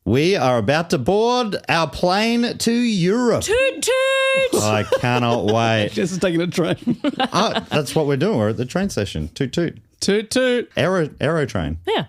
We are about to board our plane to Europe. Toot toot! I cannot wait. Just taking a train. That's what we're doing. We're at the train station. Toot toot. Toot toot. Aero train. Yeah.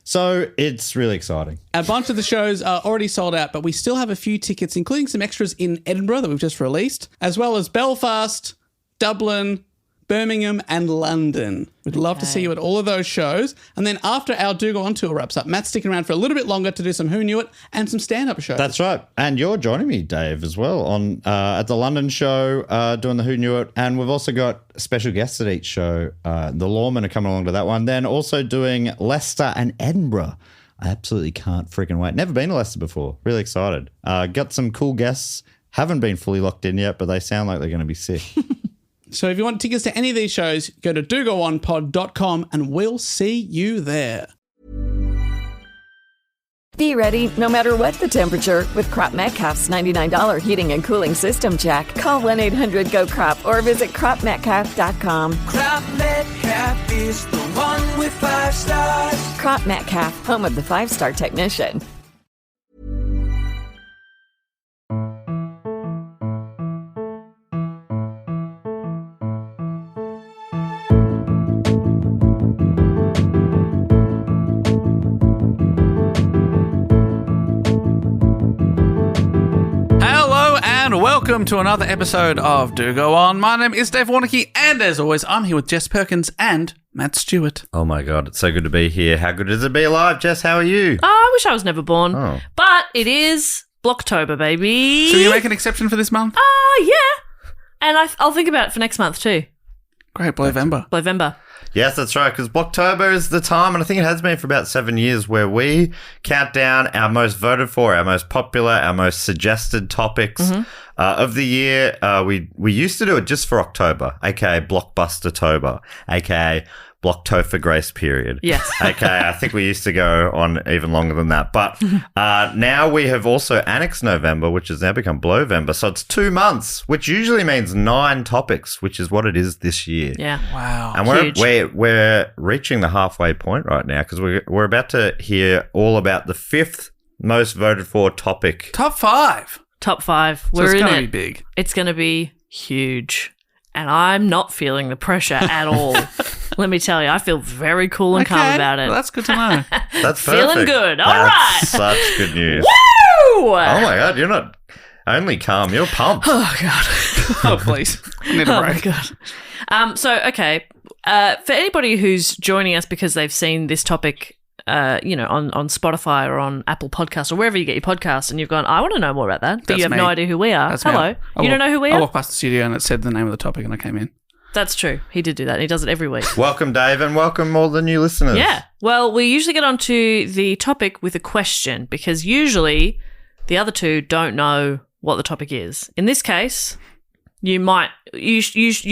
So it's really exciting. A bunch of the shows are already sold out, but we still have a few tickets, including some extras in Edinburgh that we've just released, as well as Belfast, Dublin, Birmingham, and London. We'd love to see you at all of those shows. And then after our Do Go On tour wraps up, Matt's sticking around for a little bit longer to do some Who Knew It and some stand-up shows. That's right. And you're joining me, Dave, as well on at the London show, doing the Who Knew It. And we've also got special guests at each show. The Lawmen are coming along to that one. Then also doing Leicester and Edinburgh. I absolutely can't freaking wait. Never been to Leicester before. Really excited. Got some cool guests. Haven't been fully locked in yet, but they sound like they're going to be sick. So if you want tickets to any of these shows, go to dogoonpod.com and we'll see you there. Be ready no matter what the temperature with Crop Metcalf's $99 heating and cooling system check. Call 1-800-GO-KROP or visit cropmetcalf.com. Crop Metcalf is the one with 5 stars. Crop Metcalf, home of the 5-star technician. Welcome to another episode of Do Go On. My name is Dave Warnicky, and as always, I'm here with Jess Perkins and Matt Stewart. Oh my God, it's so good to be here. How good is it to be alive? Jess, how are you? Oh, I wish I was never born. Oh. But it is Blocktober, baby. So you make an exception for this month? Yeah. And I'll think about it for next month too. Great, Blovember. Yes, that's right, because Blocktober is the time, and I think it has been for about 7 years, where we count down our most voted for, our most popular, our most suggested topics of the year. We used to do it just for October, aka Blockbuster-tober, aka Blocktober grace period. Yes. Okay, I think we used to go on even longer than that. But now we have also annexed November, which has now become Blovember. So it's 2 months, which usually means 9 topics, which is what it is this year. Yeah. Wow. And we're reaching the halfway point right now, because we're about to hear all about the 5th most voted for topic. Top 5. Top 5. So We're it's in going to it. be big. It's going to be huge. And I'm not feeling the pressure at all. Let me tell you, I feel very cool and calm about it. Well, that's good to know. That's Feeling perfect. good. All That's right. such good news. Woo! Oh my God, you're not only calm, you're pumped. Oh, God. Oh, please. I need a Oh, break. my God. Okay. For anybody who's joining us because they've seen this topic, on Spotify or on Apple Podcasts or wherever you get your podcasts, and you've gone, I want to know more about that, but That's you have me. no idea who we are. That's Hello. me. You don't know who we I are? walked past the studio and it said the name of the topic and I came in. That's true. He did do that. He does it every week. Welcome, Dave, and welcome all the new listeners. Yeah. Well, we usually get onto the topic with a question because usually the other two don't know what the topic is. In this case, you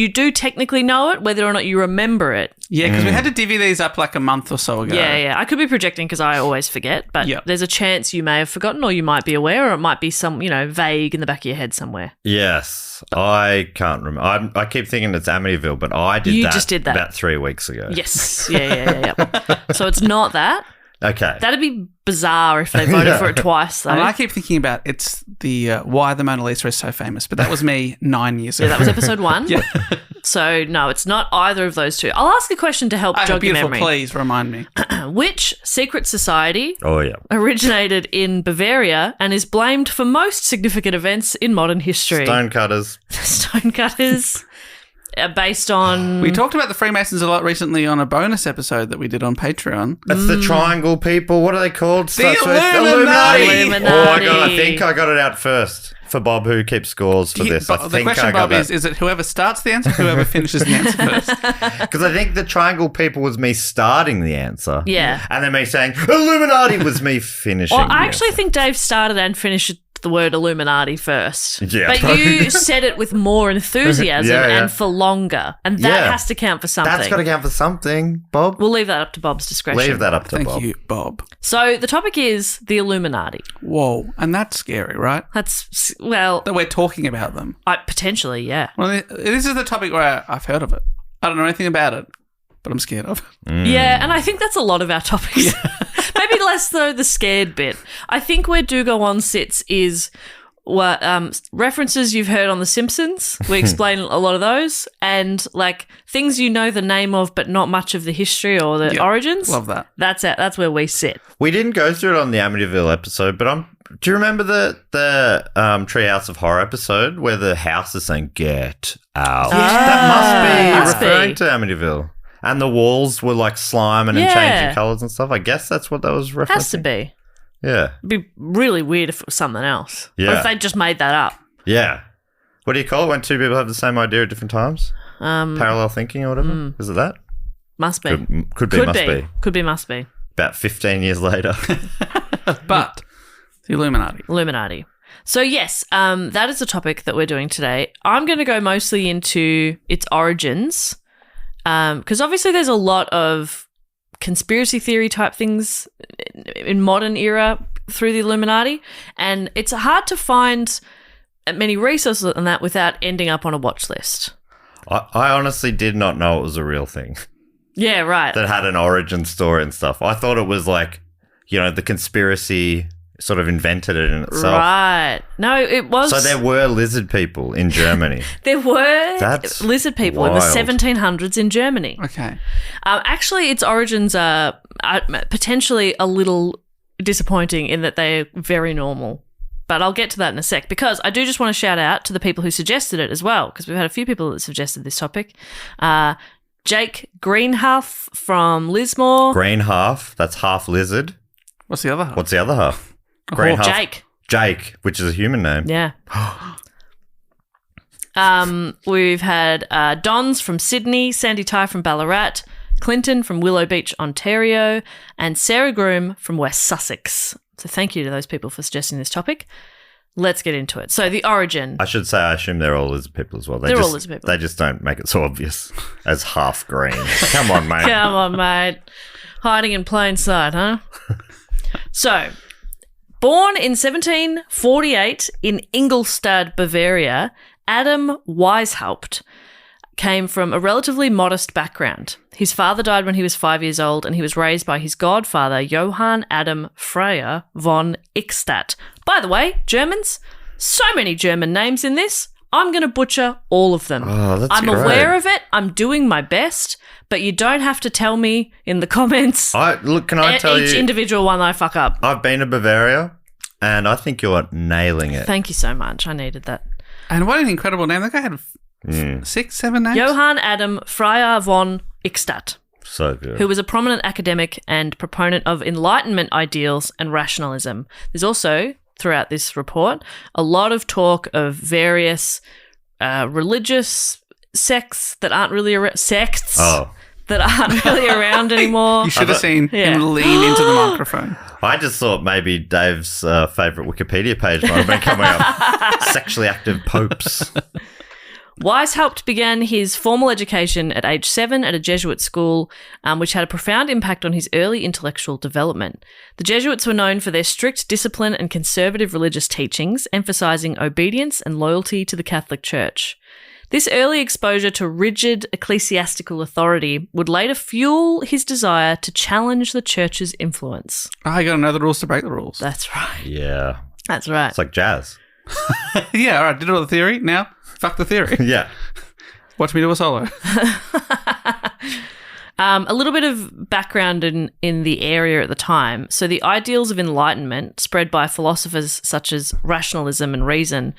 do technically know it, whether or not you remember it. Yeah, because we had to divvy these up like a month or so ago. Yeah. I could be projecting because I always forget, but there's a chance you may have forgotten or you might be aware, or it might be some, vague in the back of your head somewhere. Yes, I can't remember. I keep thinking it's Amityville, but I just did that about 3 weeks ago. Yes. Yeah. So it's not that. Okay. That'd be bizarre if they voted for it twice, though. And I keep thinking about it's the why the Mona Lisa is so famous, but that was me 9 years ago. Yeah, that was episode 1. Yeah. So, no, it's not either of those two. I'll ask a question to help jog your memory. Please remind me. Which secret society Oh, originated in Bavaria and is blamed for most significant events in modern history? Stonecutters. Stonecutters. Based on... We talked about the Freemasons a lot recently on a bonus episode that we did on Patreon. That's the triangle people. What are they called? The Illuminati. Oh, my God. I think I got it out first for Bob, who keeps scores for this. The question, Bob, is it whoever starts the answer, whoever finishes the answer first? Because I think the triangle people was me starting the answer. Yeah. And then me saying, Illuminati was me finishing Well, I the actually answer. think Dave started and finished the word Illuminati first. Yeah. But you said it with more enthusiasm Yeah. and for longer. And that has to count for something. That's got to count for something, Bob. We'll leave that up to Bob's discretion. Leave that up to Thank Bob. you, Bob. So the topic is the Illuminati. Whoa. And that's scary, right? That's, well, That we're talking about them. potentially, yeah. Well, this is the topic where I've heard of it. I don't know anything about it, but I'm scared of it. Yeah, and I think that's a lot of our topics. Maybe less though the scared bit. I think where Do Go On sits is what references you've heard on The Simpsons. We explain a lot of those, and like things you know the name of but not much of the history or the origins. Love that. That's it. That's where we sit. We didn't go through it on the Amityville episode, but do you remember the Treehouse of Horror episode where the house is saying "Get out"? That must be referring to Amityville, and the walls were like slime and changing colours and stuff. I guess that's what that was referencing. Has to be. Yeah. It'd be really weird if it was something else. Yeah. Or if they just made that up. Yeah. What do you call it when two people have the same idea at different times? Parallel thinking or whatever? Is it that? Must be. Could be, must be. Could be, must be. About 15 years later. But the Illuminati. Illuminati. So yes, that is the topic that we're doing today. I'm going to go mostly into its origins because obviously there's a lot of conspiracy theory type things in modern era through the Illuminati, and it's hard to find many resources on that without ending up on a watch list. I honestly did not know it was a real thing. Yeah, right. That had an origin story and stuff. I thought it was like, the conspiracy sort of invented it in itself. Right. No, it was. So there were lizard people in Germany. There were That's lizard people in the 1700s in Germany. Okay. Actually, its origins are potentially a little disappointing in that they're very normal. But I'll get to that in a sec because I do just want to shout out to the people who suggested it as well because we've had a few people that suggested this topic. Jake Greenhalf from Lismore. Greenhalf, that's half lizard. What's the other half? What's the other half? Jake. Jake, which is a human name. Yeah. We've had Dons from Sydney, Sandy Ty from Ballarat, Clinton from Willow Beach, Ontario, and Sarah Groom from West Sussex. So thank you to those people for suggesting this topic. Let's get into it. So the origin. I should say I assume they're all lizard people as well. They're all lizard people. They just don't make it so obvious as half green. Come on, mate. Come on, mate. Hiding in plain sight, huh? So, born in 1748 in Ingolstadt, Bavaria, Adam Weishaupt came from a relatively modest background. His father died when he was 5 years old, and he was raised by his godfather, Johann Adam Freyer von Ickstadt. By the way, Germans, so many German names in this. I'm going to butcher all of them. Oh, that's I'm great. aware of it. I'm doing my best, but you don't have to tell me in the comments can I tell each you, individual one I fuck up. I've been to Bavaria, and I think you're nailing it. Thank you so much. I needed that. And what an incredible name. That guy had 6, 7 names. Johann Adam Freyer von Ickstadt, So good. who was a prominent academic and proponent of Enlightenment ideals and rationalism. There's also, throughout this report, a lot of talk of various religious sects that aren't really that aren't really around anymore. You should have seen him lean into the microphone. I just thought maybe Dave's favourite Wikipedia page might have been coming up. Sexually active popes. Weishaupt began his formal education at age 7 at a Jesuit school, which had a profound impact on his early intellectual development. The Jesuits were known for their strict discipline and conservative religious teachings, emphasizing obedience and loyalty to the Catholic Church. This early exposure to rigid ecclesiastical authority would later fuel his desire to challenge the Church's influence. I got to know the rules to break the rules. That's right. Yeah. That's right. It's like jazz. Yeah, all right. Did all the theory. Now, fuck the theory. Yeah. Watch me do a solo. A little bit of background in the area at the time. So the ideals of Enlightenment spread by philosophers such as rationalism and reason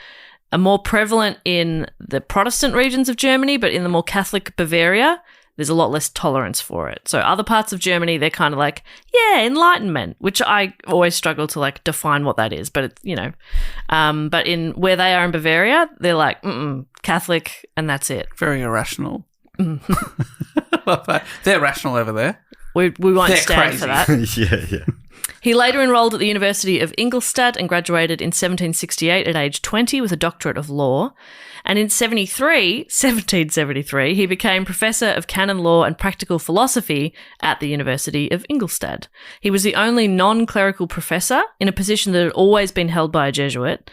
are more prevalent in the Protestant regions of Germany, but in the more Catholic Bavaria, there's a lot less tolerance for it. So other parts of Germany, they're kind of like, yeah, Enlightenment, which I always struggle to like define what that is. But it's, but in where they are in Bavaria, they're like, Catholic, and that's it. Very irrational. They're rational over there. We won't They're stand crazy. for that. Yeah. He later enrolled at the University of Ingolstadt and graduated in 1768 at age 20 with a doctorate of law. And in 1773, he became professor of canon law and practical philosophy at the University of Ingolstadt. He was the only non-clerical professor in a position that had always been held by a Jesuit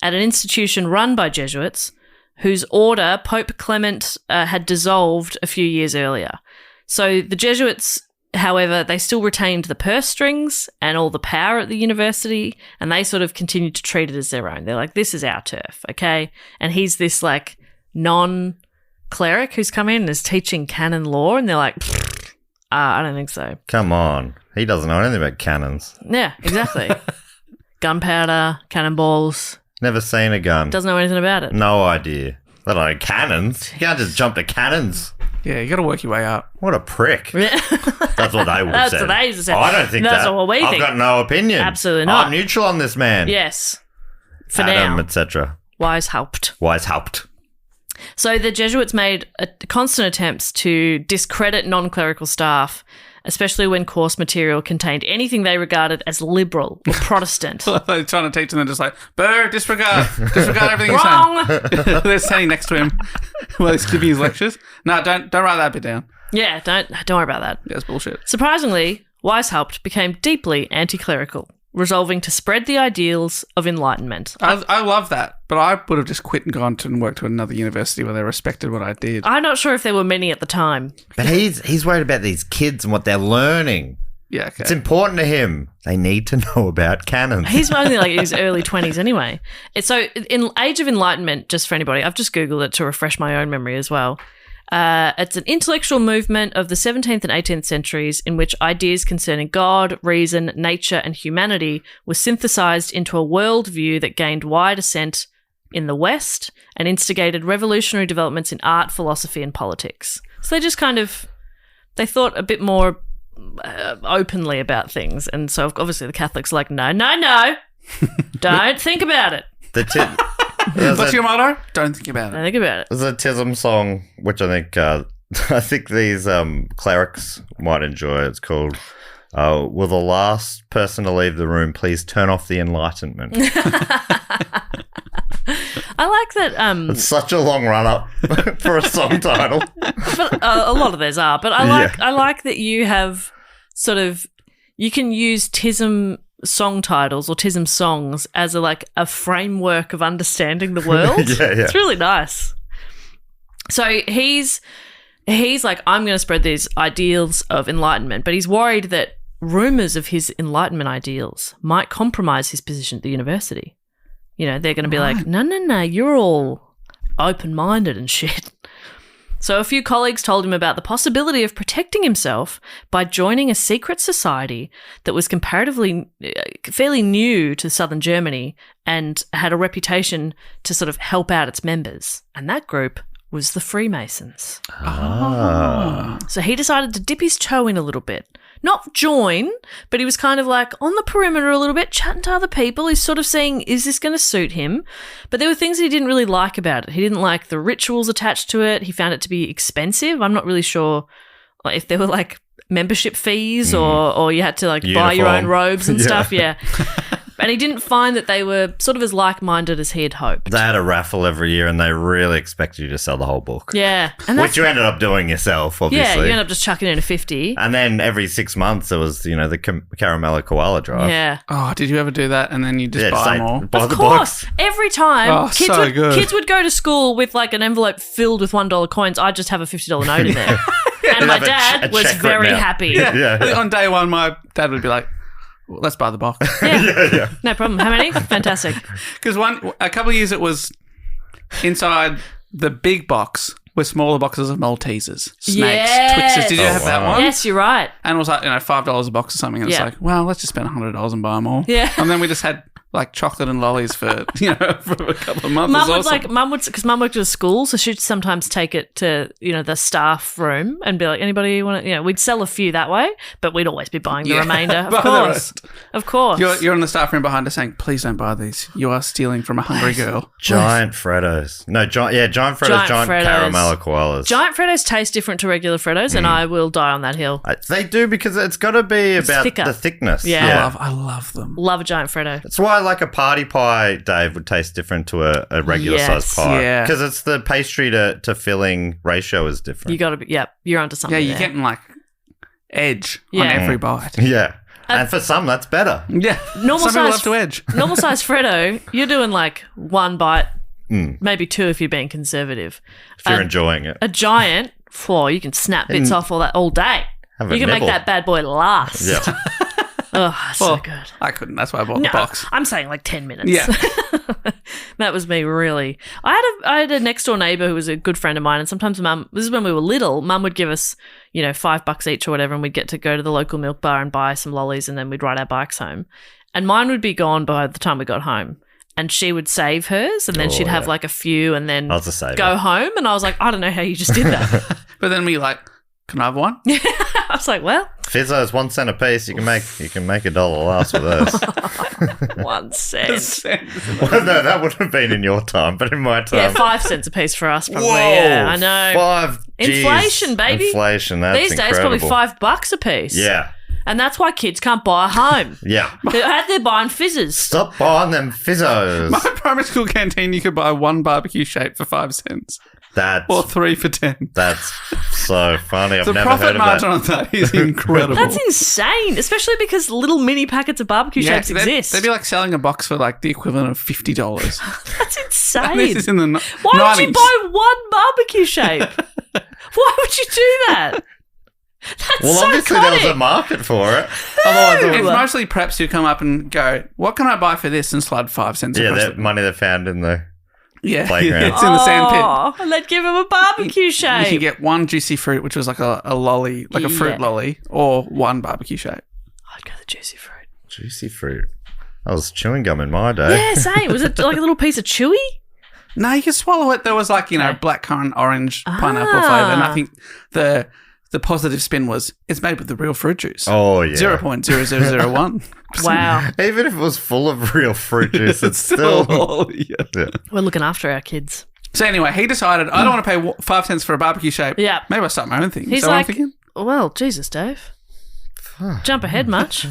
at an institution run by Jesuits whose order Pope Clement had dissolved a few years earlier. So the Jesuits However, they still retained the purse strings and all the power at the university, and they sort of continued to treat it as their own. They're like, this is our turf, okay? And he's this like non-cleric who's come in and is teaching canon law, and they're like, I don't think so. Come on. He doesn't know anything about cannons. Yeah, exactly. Gunpowder, cannonballs. Never seen a gun. Doesn't know anything about it. No idea. Let alone cannons. You can't just jump to cannons. Yeah, you got to work your way up. What a prick. Yeah. That's what they would That's say. what they said. I don't think That's that. what we I've think. got no opinion. Absolutely not. I'm neutral on this man. Yes. For Adam, now. etc. Weishaupt. So the Jesuits made constant attempts to discredit non-clerical staff, especially when course material contained anything they regarded as liberal or Protestant. They're trying to teach them, they're just like, boo, disregard everything he's Wrong! saying. They're standing next to him while he's giving his lectures. No, don't write that bit down. Yeah, don't worry about that. That's bullshit. Surprisingly, Weishaupt became deeply anti-clerical, resolving to spread the ideals of enlightenment. I love that, but I would have just quit and gone to and worked to another university where they respected what I did. I'm not sure if there were many at the time. But he's worried about these kids and what they're learning. Yeah, okay. It's important to him. They need to know about cannons. He's only like in his early 20s anyway. So in Age of Enlightenment, just for anybody, I've just Googled it to refresh my own memory as well. It's an intellectual movement of the 17th and 18th centuries in which ideas concerning God, reason, nature, and humanity were synthesized into a worldview that gained wide assent in the West and instigated revolutionary developments in art, philosophy, and politics. So they just they thought a bit more openly about things. And so obviously the Catholics are like, no, don't think about it. What's your motto? Don't think about it. Don't think about it. There's a Tism song, which I think these clerics might enjoy. It's called Will the Last Person to Leave the Room Please Turn Off the Enlightenment? I like that. It's such a long run-up for a song title. But a lot of theirs are. But I like that you have sort of, you can use Tism song titles or Tism songs as a framework of understanding the world. Yeah. It's really nice. So he's like, I'm going to spread these ideals of enlightenment, but he's worried that rumors of his enlightenment ideals might compromise his position at the university. You know, they're going to be like, no, you're all open-minded and shit. So a few colleagues told him about the possibility of protecting himself by joining a secret society that was comparatively fairly new to southern Germany and had a reputation to sort of help out its members. And that group was the Freemasons. Ah. So he decided to dip his toe in a little bit. Not join, but he was kind of like on the perimeter a little bit, chatting to other people. He's sort of saying, is this going to suit him? But there were things he didn't really like about it. He didn't like the rituals attached to it. He found it to be expensive. I'm not really sure if there were like membership fees or you had to like buy your own robes and stuff. Yeah. And he didn't find that they were sort of as like-minded as he had hoped. They had a raffle every year and they really expected you to sell the whole book. Yeah. And which you ended up doing yourself, obviously. Yeah, you ended up just chucking in a 50. And then every 6 months there was, the Caramella Koala drive. Yeah. Oh, did you ever do that? And then you just buy them all? Buy Of the course. books. Every time kids would go to school with like an envelope filled with $1 coins, I'd just have a $50 note in there. And my dad was very happy. Yeah. On day one, my dad would be like, let's buy the box. Yeah. No problem. How many? Fantastic. Because a couple of years it was inside the big box were smaller boxes of Maltesers, snakes, Yes. Twixters. Did you have that one? Yes, you're right. And it was like, $5 a box or something. And it's like, well, let's just spend $100 and buy them all. Yeah. And then we just had like chocolate and lollies for a couple of months. Because Mum worked at a school, so she'd sometimes take it to, the staff room and be like, anybody want to, we'd sell a few that way, but we'd always be buying the remainder. Of course. You're in the staff room behind us saying, please don't buy these. You are stealing from a hungry girl. Giant Freddos. No, giant Freddos, giant Caramella Koalas. Giant Freddos taste different to regular Freddos, and I will die on that hill. They do, because it's got to be about thicker. the thickness. Yeah. I love them. Love a giant Freddo. That's why like a party pie, Dave, would taste different to a regular size pie. Yeah. Because it's the pastry to filling ratio is different. You got to be, you're onto something. Yeah, you're there. getting like edge on every bite. Yeah. And for some, that's better. Yeah. Normal Some people size love to edge. Normal size Freddo, you're doing like one bite, maybe two if you're being conservative. If you're enjoying it. A giant, you can snap bits off all day. Have a You can make nibble. that bad boy last. Yeah. Oh, so good. I couldn't. That's why I bought No, the box. I'm saying like 10 minutes. Yeah. That was me, really. I had a next door neighbor who was a good friend of mine, and sometimes Mum, this is when we were little, Mum would give us, $5 each or whatever, and we'd get to go to the local milk bar and buy some lollies, and then we'd ride our bikes home. And mine would be gone by the time we got home. And she would save hers, and then she'd have like a few, and then I was a saver. go home. And I was like, I don't know how you just did that. But then we like, can I have one? I was like, well, Fizzos, 1 cent a piece. You can make $1 last with those. 1 cent. Well, no, that would have been in your time, but in my time. Yeah, 5 cents a piece for us, probably. Whoa, Yeah, I know. 5 Gs. Inflation, baby. Inflation, that's These days, incredible. probably $5 a piece. Yeah. And that's why kids can't buy a home. Yeah. They're buying fizzes. Stop buying them Fizzos. My primary school canteen, you could buy 1 barbecue shape for 5 cents or 3 for 10. That's so funny. I've The never profit heard of margin that. on that is incredible. That's insane, especially because little mini packets of barbecue shapes exist. They'd be like selling a box for like the equivalent of $50. That's insane. This is in the Why 90s. would you buy one barbecue shape? Why would you do that? That's Well, so obviously there was a market for it. Otherwise, It's mostly preps who come up and go, what can I buy for this? And slide 5 cents yeah, across that money they found in the it's playground. in the sand pit. Oh, and they'd give him a barbecue You shape. can get 1 juicy fruit, which was like a lolly, like a fruit Yeah. lolly, or 1 barbecue shape. I'd go the juicy fruit. Juicy fruit. That was chewing gum in my day. Yeah, same. Was it like a little piece of chewy? No, you could swallow it. There was like, blackcurrant, orange, pineapple flavour. And I think the positive spin was it's made with the real fruit juice. Oh, yeah. 0.0001. Wow. Even if it was full of real fruit juice, it's still... Yeah. We're looking after our kids. So anyway, he decided, I don't want to pay 5 cents for a barbecue shape. Yeah. Maybe I'll start my own thing. He's so I'm like, thinking, well, Jesus, Dave. Jump ahead much.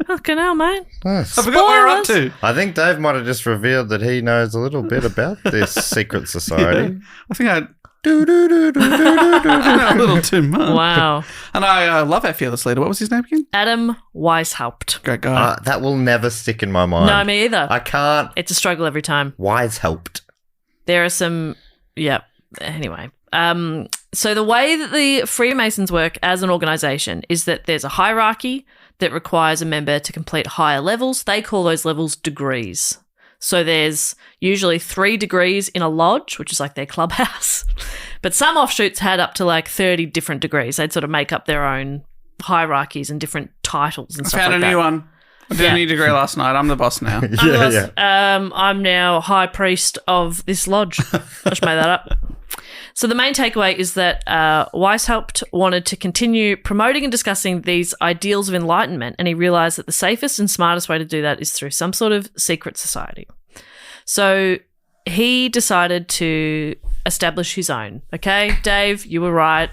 Fucking hell, mate. Nice. I forgot what we're up to. I think Dave might have just revealed that he knows a little bit about this secret society. I think I know a little too much. Wow. And I love our fearless leader. What was his name again? Adam Weishaupt. Great guy. That will never stick in my mind. No, me either. I can't. It's a struggle every time. Weishaupt. There are some, anyway. So the way that the Freemasons work as an organisation is that there's a hierarchy that requires a member to complete higher levels. They call those levels degrees. So there's usually 3 degrees in a lodge, which is like their clubhouse. But some offshoots had up to like 30 different degrees. They'd sort of make up their own hierarchies and different titles and I stuff found like a that. new one. I did a new degree last night. I'm the boss now. I'm now high priest of this lodge. I just made that up. So the main takeaway is that Weishaupt wanted to continue promoting and discussing these ideals of enlightenment, and he realised that the safest and smartest way to do that is through some sort of secret society. So he decided to establish his own. Okay, Dave, you were right.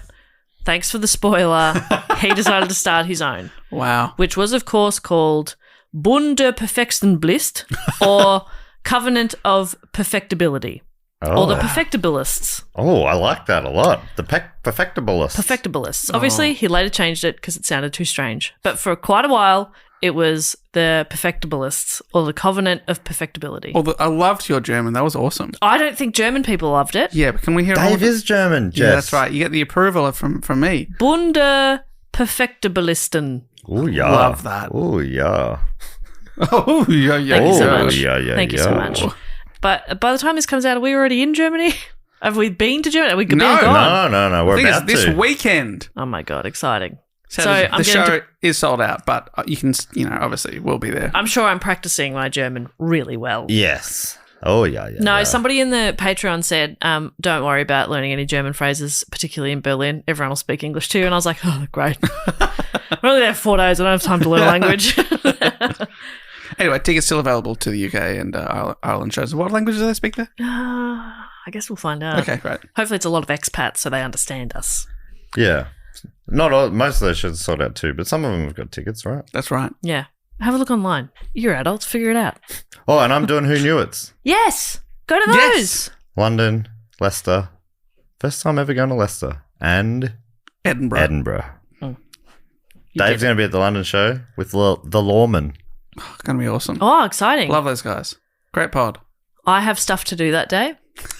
Thanks for the spoiler. He decided to start his own, Wow. which was, of course, called Bund der Perfektionblist, or Covenant of Perfectibility. Or the Perfectibilists. Oh, I like that a lot. The perfectibilists. Perfectibilists. Obviously, he later changed it because it sounded too strange. But for quite a while, it was the Perfectibilists, or the Covenant of Perfectibility. I loved your German. That was awesome. I don't think German people loved it. Yeah, but can we hear all Dave of it? is German, Jess. Yeah, that's right. You get the approval from me. Bund der Perfectibilisten. Oh, yeah. Love that. Oh, yeah. Oh, yeah, yeah. Thank you so Oh, much. yeah, Thank you so yeah. much. But by the time this comes out, are we already in Germany? Have we been to Germany? Have we been No. gone? No. I We're think about it's this to. weekend. Oh my God, exciting. So So the I'm show going to. is sold out, but you can, obviously we'll be there. I'm sure I'm practicing my German really well. Yes. Oh, yeah. No, yeah. somebody in the Patreon said, don't worry about learning any German phrases, particularly in Berlin. Everyone will speak English too. And I was like, oh, great. We're only there 4 days. I don't have time to learn a language. Anyway, tickets still available to the UK and Ireland shows. What languages do they speak there? I guess we'll find out. Okay, great. Hopefully it's a lot of expats so they understand us. Yeah. Not all. Most of those shows are sold out too, but some of them have got tickets, right? That's right. Yeah. Have a look online. You're adults. Figure it out. Oh, and I'm doing Who Knew It's. Yes. Go to those. Yes. London, Leicester. First time ever going to Leicester. And Edinburgh. Edinburgh. You Dave's did. going to be at the London show with the Lawman. Going to be awesome. Oh, exciting. Love those guys. Great pod. I have stuff to do that day.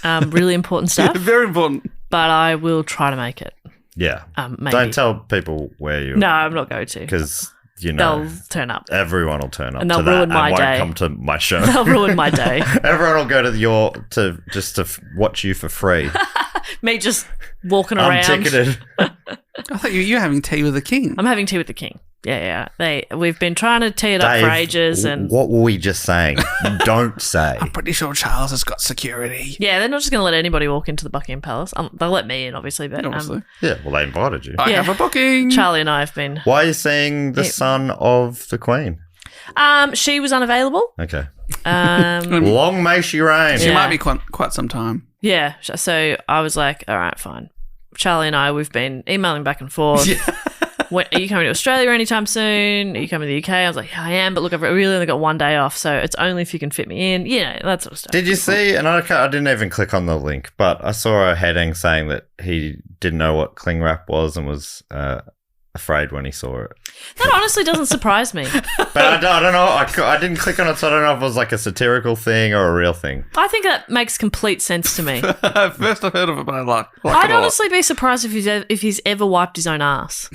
Really important stuff. Very important. But I will try to make it. Yeah. Maybe. Don't tell people where you. No, I'm not going to. Because you know They'll turn up. everyone will turn up And they'll to that ruin my and day. won't come to my show. They'll ruin my day. Everyone will go to watch you for free. Me just walking I'm around. ticketed. I thought you're having tea with the king. I'm having tea with the king. Yeah. We've been trying to tee it up Dave, for ages, and what were we just saying? Don't say. I'm pretty sure Charles has got security. yeah, they're not just going to let anybody walk into the Buckingham Palace. They'll let me in, obviously, but Obviously. Yeah, well, they invited you. I yeah. have a booking. Charlie and I have been. Why are you seeing the son of the Queen? She was unavailable. Okay. Um, Long may she reign. She Yeah. might be quite some time. yeah, so I was like, all right, fine. Charlie and I, we've been emailing back and forth. When, are you coming to Australia anytime soon? Are you coming to the UK? I was like, yeah, I am, but look, I've really only got one day off, so it's only if you can fit me in. You know, that sort of stuff. Did you see, and I didn't even click on the link, but I saw a heading saying that he didn't know what cling wrap was and was afraid when he saw it. That honestly doesn't surprise me. But I don't know. I didn't click on it, so I don't know if it was like a satirical thing or a real thing. I think that makes complete sense to me. First I've heard of it, but I like I'd it a lot. honestly be surprised if he's ever wiped his own ass.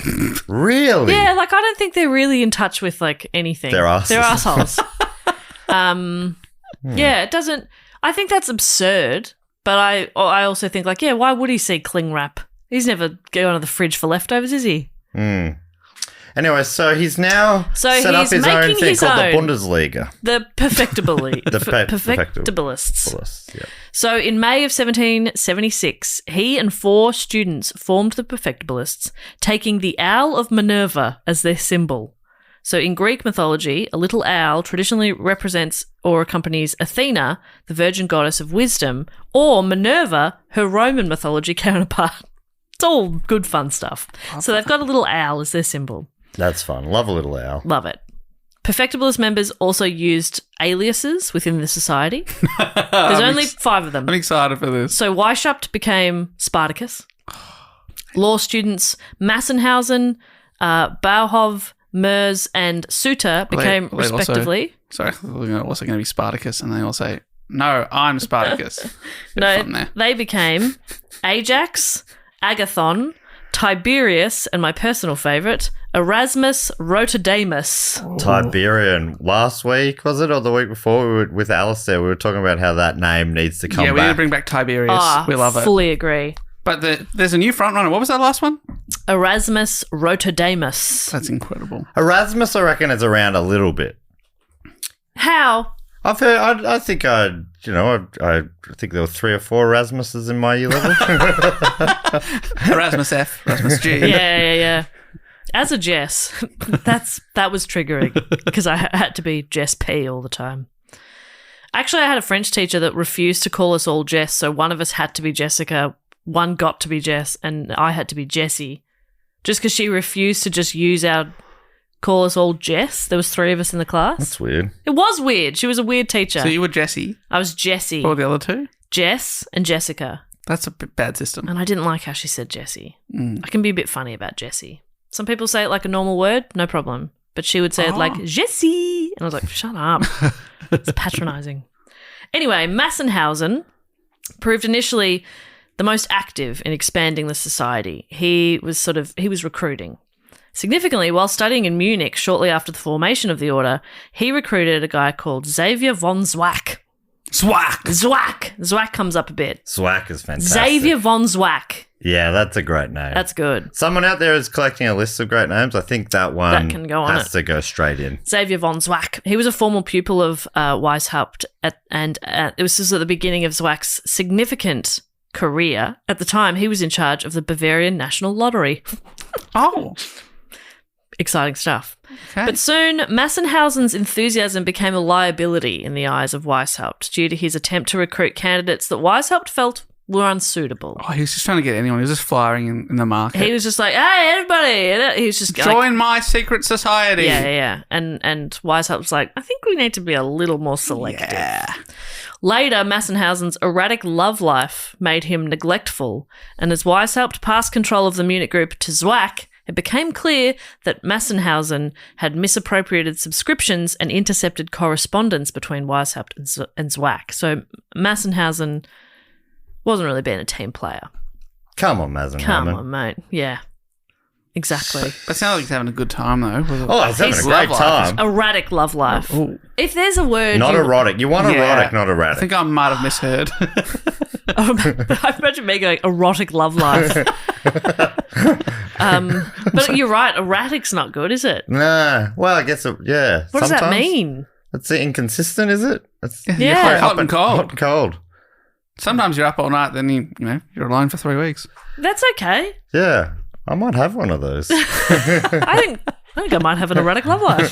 Really? Yeah, like I don't think they're really in touch with like anything. They're asses. They're assholes. Yeah, it doesn't. I think that's absurd. But I also think like, yeah, why would he see cling wrap? He's never going to the fridge for leftovers, is he? Anyway, so he's now set up he's his own making thing his called own. the Bundesliga. The perfectibilists. Perfectibilists, yeah. So in May of 1776, he and 4 students formed the perfectibilists, taking the owl of Minerva as their symbol. So in Greek mythology, a little owl traditionally represents or accompanies Athena, the virgin goddess of wisdom, or Minerva, her Roman mythology counterpart. It's all good fun stuff. So they've got a little owl as their symbol. That's fun. Love a little owl. Love it. Perfectibilist members also used aliases within the society. There's only 5 of them. I'm excited for this. So Weishaupt became Spartacus. Law students Massenhausen, Bauhof, Mers, and Suter became Wait, also- respectively. Sorry, they're also going to be Spartacus, and they all say, "No, I'm Spartacus." Bit fun there. They became Ajax, Agathon, Tiberius, and my personal favourite, Erasmus Rotodamus. Tiberian. Last week, was it, or the week before, we were with Alistair, we were talking about how that name needs to come Yeah, we need back. to bring back Tiberius. We love it. Fully agree. But there's a new frontrunner. What was that last one? Erasmus Rotodamus. That's incredible. Erasmus, I reckon, is around a little bit. How? I've heard. I think I think there were 3 or 4 Erasmuses in my year level. Erasmus F, Erasmus G. Yeah. As a Jess, that was triggering because I had to be Jess P all the time. Actually, I had a French teacher that refused to call us all Jess, so one of us had to be Jessica, one got to be Jess, and I had to be Jessie. Just because she refused to just call us all Jess. There was 3 of us in the class. That's weird. It was weird. She was a weird teacher. So you were Jessie. I was Jessie. What were the other 2? Jess and Jessica. That's a bad system. And I didn't like how she said Jessie. I can be a bit funny about Jessie. Some people say it like a normal word, no problem. But she would say it like Jessie. And I was like, shut up. It's patronising. Anyway, Massenhausen proved initially the most active in expanding the society. He was recruiting. Significantly, while studying in Munich shortly after the formation of the order, he recruited a guy called Xavier von Zwack. Zwack comes up a bit. Zwack is fantastic. Xavier von Zwack. Yeah, that's a great name. That's good. Someone out there is collecting a list of great names. I think that one That can go on has to go straight in. Xavier von Zwack. He was a former pupil of Weishaupt, and it was just at the beginning of Zwack's significant career. At the time, he was in charge of the Bavarian National Lottery. Oh. Exciting stuff. Okay. But soon, Massenhausen's enthusiasm became a liability in the eyes of Weishaupt due to his attempt to recruit candidates that Weishaupt felt were unsuitable. Oh, he was just trying to get anyone. He was just flying in the market. He was just like, hey, everybody. He was just Join my secret society. Yeah. And Weishaupt was like, I think we need to be a little more selective. Yeah. Later, Massenhausen's erratic love life made him neglectful, and as Weishaupt passed control of the Munich group to Zwack, it became clear that Massenhausen had misappropriated subscriptions and intercepted correspondence between Weishaupt and Zwack. So Massenhausen wasn't really being a team player. Come on, Mazen. Come on, mate. Yeah. Exactly. But it sounds like he's having a good time, though. Oh, he's having a great time. Erratic love life. Ooh. If there's a word... Not erotic. You want Yeah. erotic, not I erratic. think I might have misheard. I imagine me going, erotic love life. But you're right, erratic's not good, is it? Nah. Well, I guess, yeah. What does that sometimes. mean? It's inconsistent, is it? It's Yeah. Hot and cold. Hot and cold. Sometimes you're up all night, then you're alone for 3 weeks. That's okay. Yeah. I might have one of those. I think I might have an erratic love life.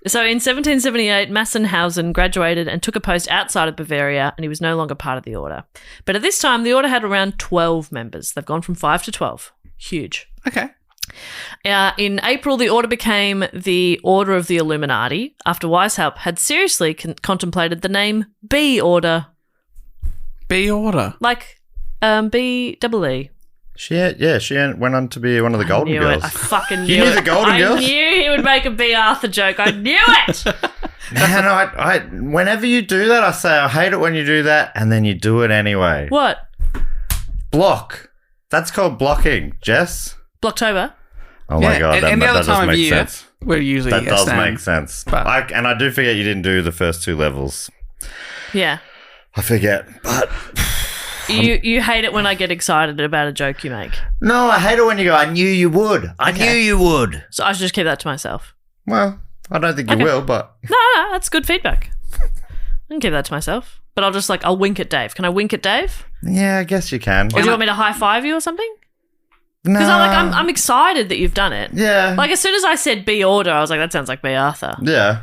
So in 1778, Massenhausen graduated and took a post outside of Bavaria, and he was no longer part of the order. But at this time, the order had around 12 members. They've gone from 5 to 12. Huge. Okay. In April, the order became the Order of the Illuminati after Weishaupt had seriously contemplated the name B Order. B Order. Like B-double-E. She went on to be one of the Golden knew Girls. It. I fucking knew You knew it. the Golden Girls? I knew he would make a B. Arthur joke. I knew it. Man, I whenever you do that, I say I hate it when you do that, and then you do it anyway. What? Block. That's called blocking, Jess. Blocktober? Oh my god, and the other that does time of make year, sense. we're usually That does stand. make sense. But- I do forget you didn't do the first 2 levels. Yeah. I forget, but You hate it when I get excited about a joke you make. no, I hate it when you go, I knew you would. I knew you would. So I should just keep that to myself. Well, I don't think you will, but No, that's good feedback. I can keep that to myself. But I'll wink at Dave. Can I wink at Dave? yeah, I guess you can. Or do you want me to high five you or something? No. Because I'm excited that you've done it. Yeah. Like as soon as I said B Order, I was like, that sounds like B Arthur. Yeah.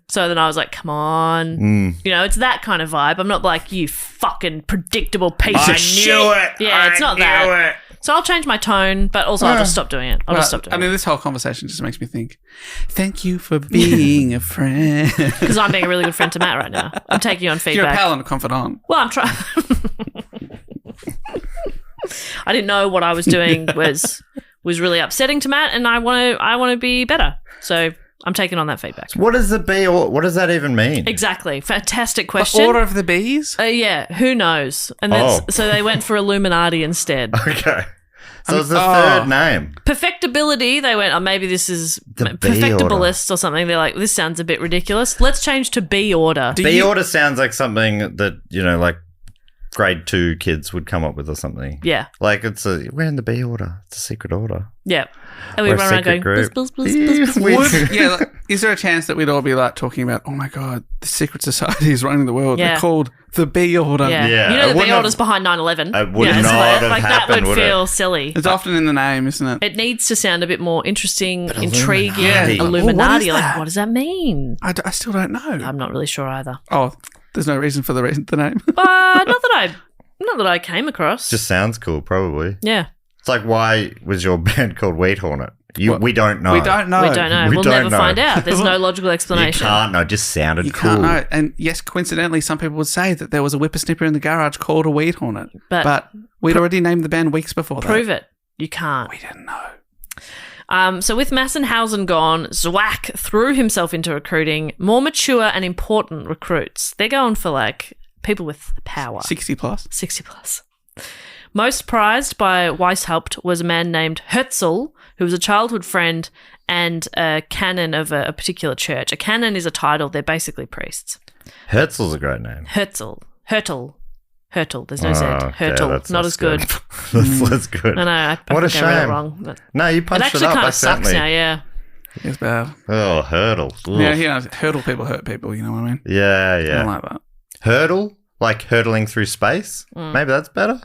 So then I was like, come on. It's that kind of vibe. I'm not like, you fucking predictable piece of shit. Yeah, it's not that. So I'll change my tone, but also I'll just stop doing it. I'll just stop doing it. this whole conversation just makes me think, thank you for being a friend. Because I'm being a really good friend to Matt right now. I'm taking you on feedback. You're a pal and a confidant. Well, I'm trying. I didn't know what I was doing was really upsetting to Matt, and I want to be better. So I'm taking on that feedback. What is the B or what does that even mean? Exactly. Fantastic The question. Order of the Bees? Yeah, who knows? And so they went for Illuminati instead. Okay. So it's the third name. Perfectibility, they went, maybe this is The B perfectibilist or something. They're like, this sounds a bit ridiculous. Let's change to B Order. B order sounds like something that, like grade 2 kids would come up with or something. Yeah. Like we're in the B order. It's a secret order. Yeah. And we Or a run around secret going, group. buzz, buzz, buzz, buzz, buzz. Is there a chance that we'd all be like talking about, oh my God, the secret society is running the world. Yeah. They're called the B Order. Yeah. Yeah, You it know the B wouldn't Order's behind 9/11. It would not so have that happened, would would it? feel silly. It's often in the name, isn't it? It needs to sound a bit more interesting, intriguing, Illuminati. Illuminati. Oh, what is Like, that? what does that mean? I still don't know. I'm not really sure either. Oh, there's no reason for the name. Not that I came across. Just sounds cool, probably. Yeah. It's like, why was your band called Wheat Hornet? We don't know. We don't know. We don't know. We We'll don't never know. find out. There's no logical You explanation. can't know. It just sounded You cool. can't know. And yes, coincidentally, some people would say that there was a whippersnipper in the garage called a Weed Hornet. But we'd already named the band weeks before that. Prove it. You can't. We didn't know. So with Massenhausen gone, Zwack threw himself into recruiting more mature and important recruits. They're going for like people with power. 60 plus. 60 plus. Most prized by Weishaupt was a man named Herzl, who was a childhood friend and a canon of a particular church. A canon is a title. They're basically priests. Herzl's a great name. Herzl. There's no Z. Okay, Hurtle. that's Not as good. That's good. I know. I What a think I read it shame. wrong. But No, you it punched it, actually up kind of sucks accidentally. now, yeah. It's bad. Oh, hurdle. Yeah, hurdle people hurt people, you know what I mean? Yeah, I don't yeah. like that. Hurdle? Like hurtling through space? Maybe that's better.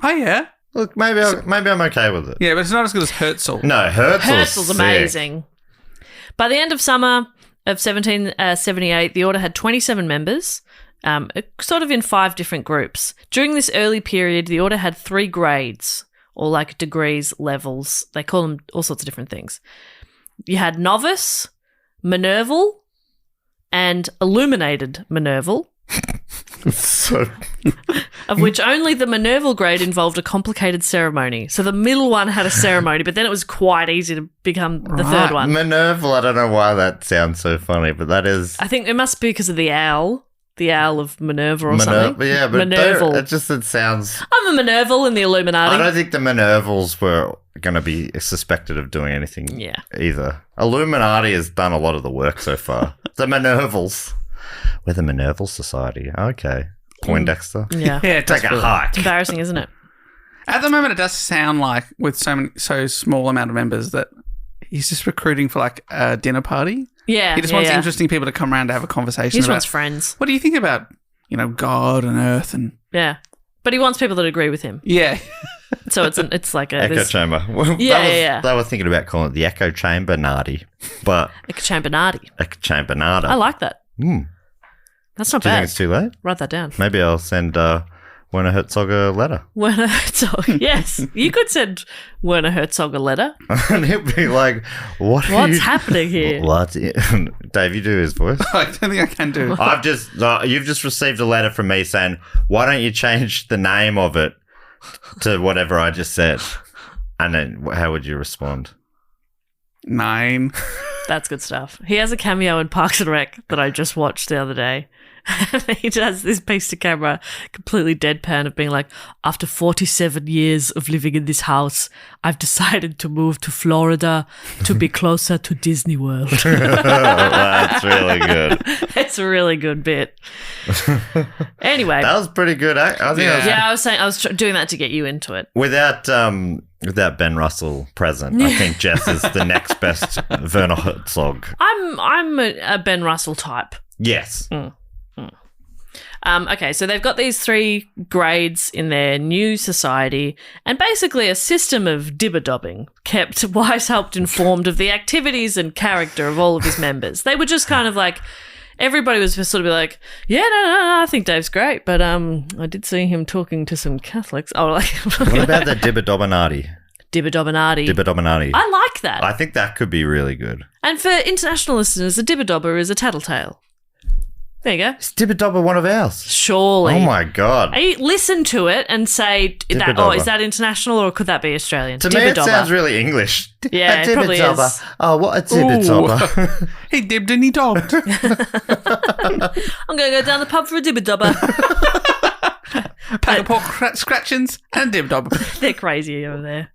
Oh, yeah. Look, maybe I'm okay with it. Yeah, but it's not as good as Herzl. No, Herzl's sick. amazing. By the end of summer of 1778, the order had 27 members, sort of in 5 different groups. During this early period, the order had 3 grades, or like degrees, levels. They call them all sorts of different things. You had novice, Minerval, and illuminated Minerval, So, of which only the Minerval grade involved a complicated ceremony. So the middle one had a ceremony, but then it was quite easy to become the third one. Minerval, I don't know why that sounds so funny, but that is... I think it must be because of the owl. The Owl of Minerva or something. Yeah, but Minerval. it sounds... I'm a Minerval in the Illuminati. I don't think the Minervals were going to be suspected of doing anything either. Illuminati has done a lot of the work so far. The Minervals. We're the Minerval Society. Okay. Poindexter. Yeah. Yeah, it does Take a feel- hike. It's embarrassing, isn't it? At the moment, it does sound like with so small amount of members that he's just recruiting for like a dinner party. Yeah. He just wants interesting people to come around to have a He conversation just about wants friends. what do you think about, God and Earth and Yeah. But he wants people that agree with him. yeah. So it's like a... Echo chamber. Yeah. They were thinking about calling it the Echo Chamber Nardi, but Like a Champanati. Echo Chamber Nada. I like that. That's not Do you bad. think it's too late? Write that down. Maybe I'll send Werner Herzog a letter. Werner Herzog. Yes. You could send Werner Herzog a letter. And he'll be like, what are What's you- happening here? What? Dave, you do his voice. I don't think I can do. You've just received a letter from me saying, why don't you change the name of it to whatever I just said? And then how would you respond? 9. That's good stuff. He has a cameo in Parks and Rec that I just watched the other day. He does this piece to camera, completely deadpan, of being like, after 47 years of living in this house, I've decided to move to Florida to be closer to Disney World. That's really good. It's a really good bit. Anyway. That was pretty good. I think that was I was doing that to get you into it. Without Ben Russell present, I think Jess is the next best Werner Herzog. I'm a Ben Russell type. Yes. Okay, so they've got these 3 grades in their new society, and basically a system of dibber-dobbing kept Weishaupt informed of the activities and character of all of his members. They were just kind of like, everybody was just sort of like, yeah, no, I think Dave's great, but I did see him talking to some Catholics. Oh, like What about the Dibber-Dobbinati? Dibber-dobbinati. Dibber-Dobbinati. I like that. I think that could be really good. And for international listeners, a dibber-dobber is a tattletale. There you go. Is Dibber-Dobber one of ours? Surely. Oh my God. Listen to it and say, Dibber-dobber. is that international or could that be Australian? To me, it Dibber-dobber. sounds really English. Yeah, A it probably dibber-dobber. is. Oh, what a dibber-dobber. He dibbed and he dobbed. I'm going to go down the pub for a dibber-dobber. Pack of pork scratchings and dib dob. They're crazy over there.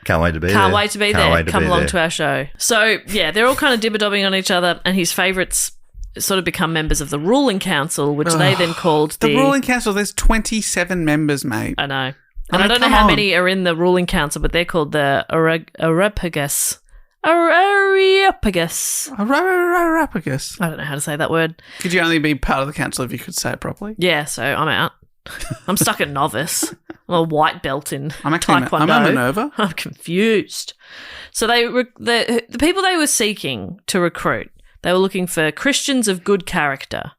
Can't wait to be there. Can't wait to be Can't there. wait to Come be along there. to our show. So, yeah, they're all kind of dibber-dobbing on each other, and his favourites sort of become members of the ruling council, which they then called The ruling council, there's 27 members, mate. I know. I And I mean, don't know come how on. many are in the ruling council, but they're called the Areopagus. Areopagus. Arapagus. I don't know how to say that word. Could you only be part of the council if you could say it properly? Yeah, so I'm out. I'm stuck at novice. I'm a white belt in I'm actually Taekwondo. I'm a Minerva. I'm confused. So the people they were seeking to recruit, they were looking for Christians of good character,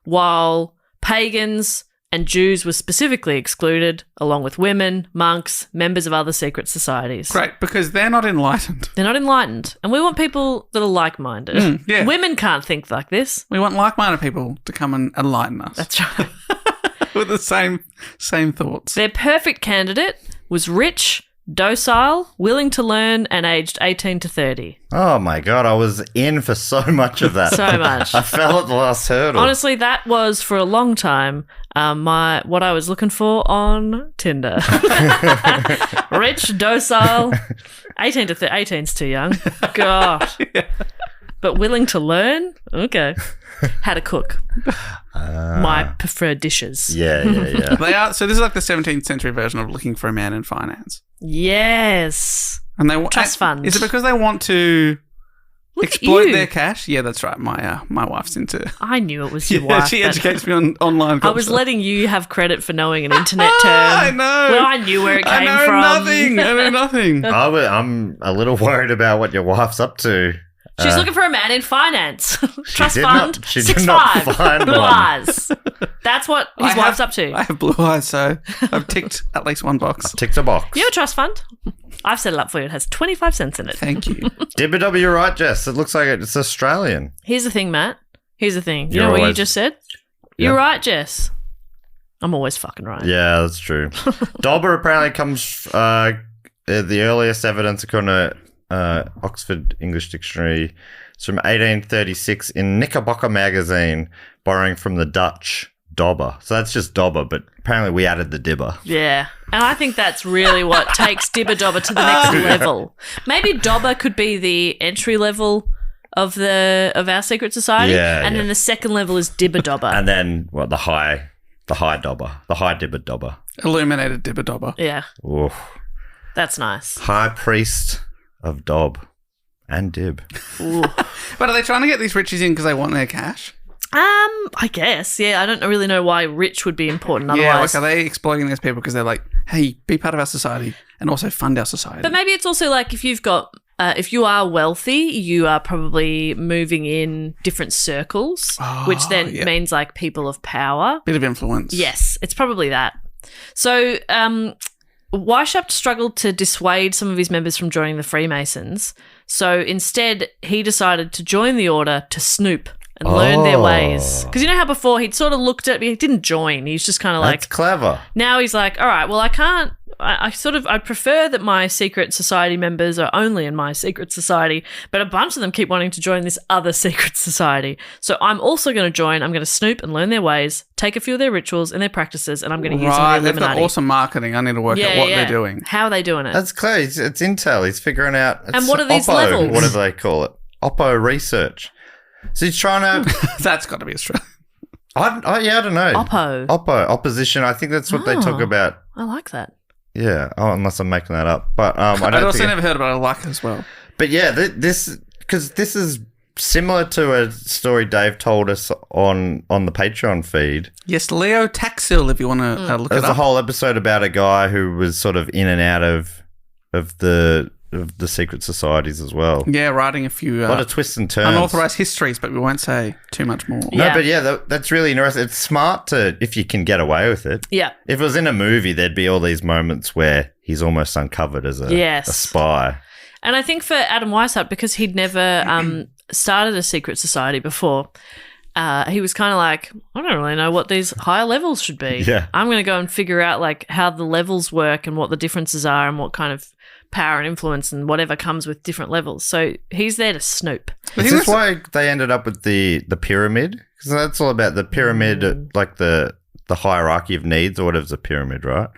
while pagans and Jews were specifically excluded, along with women, monks, members of other secret societies. Great, because they're not enlightened. They're not enlightened, and we want people that are like-minded. yeah. Women can't think like this. We want like-minded people to come and enlighten us. That's right. With the same thoughts. Their perfect candidate was rich, docile, willing to learn, and aged 18 to 30. Oh my God, I was in for so much of that. So much. I fell at the last hurdle. Honestly, that was for a long time what I was looking for on Tinder. Rich, docile, 18 to 30. 18's too young. God. But willing to learn? Okay. How to cook. My preferred dishes. Yeah. They are. So this is like the 17th century version of looking for a man in finance. Yes. And they Trust fund. Is it because they want to Look at exploit you. their cash? Yeah, that's right. My wife's into. I knew it was your Yeah, wife. she but educates me on online. I was culture. letting you have credit for knowing an internet term. I know. Well, I knew where it came I know from. nothing. I know nothing. I'm a little worried about what your wife's up to. She's looking for a man in finance. Trust did fund. not- she did not 6'5". find Blue one. eyes. That's what his wife's up to. I have blue eyes, so I've ticked at least one box. Ticked a box. You have a trust fund? I've set it up for you. It has 25 cents in it. Thank you. Dibber-dobber, you're right, Jess. It looks like it's Australian. Here's the thing, Matt. Here's the thing. You You're know what you always- just said? You're right, Jess. I'm always fucking right. Yeah, that's true. Dobber apparently comes, the earliest evidence according to Oxford English Dictionary It's from 1836 in Knickerbocker magazine, borrowing from the Dutch dobber. So that's just dobber, but apparently we added the dibber. Yeah. And I think that's really what takes dibber dobber to the next level. Maybe dobber could be the entry level of our secret society. And then the second level is dibber dobber. And then the high dobber, the high dibber dobber. Illuminated dibber dobber. Yeah. Oof. That's nice. High priest of dob and dib. But are they trying to get these riches in because they want their cash? I guess. Yeah, I don't really know why rich would be important otherwise. Yeah, like are they exploiting these people because they're like, hey, be part of our society and also fund our society? But maybe it's also like if you've got if you are wealthy, you are probably moving in different circles, which then means like people of power. Bit of influence. Yes, it's probably that. So Weishaupt struggled to dissuade some of his members from joining the Freemasons. So instead, he decided to join the order to snoop and learn their ways. Because you know how before he'd sort of looked at, he didn't join. He's just kind of like... That's clever. Now he's like, all right, well, I can't... I prefer that my secret society members are only in my secret society, but a bunch of them keep wanting to join this other secret society. So I'm also going to join. I'm going to snoop and learn their ways, take a few of their rituals and their practices, and I'm going to use them in the They've got Illuminati. awesome marketing. I need to work out what they're doing. How are they doing it? That's clear. It's intel. He's figuring out... And what are these Oppo, levels? Whatever they call it. Oppo research. So he's trying to... That's got to be Australian. I don't know. Oppo. Opposition. I think that's what they talk about. I like that. Yeah. Oh, unless I'm making that up. But I don't I'd also think never heard about it. I like it as well. But yeah, this is similar to a story Dave told us on the Patreon feed. Yes, Leo Taxil, if you want to look it There's up. a whole episode about a guy who was sort of in and out of the secret societies as well. Yeah, writing a few A lot of twists and turns. unauthorized histories, but we won't say too much more. No, Yeah. but yeah, that's really interesting. It's smart if you can get away with it. Yeah. If it was in a movie, there'd be all these moments where he's almost uncovered as a spy. And I think for Adam Weishaupt, because he'd never started a secret society before, he was kind of like, I don't really know what these higher levels should be. Yeah. I'm going to go and figure out like how the levels work and what the differences are and what kind of power and influence and whatever comes with different levels. So he's there to snoop. Is this why they ended up with the pyramid? Because that's all about the pyramid, like the hierarchy of needs or whatever's a pyramid, right?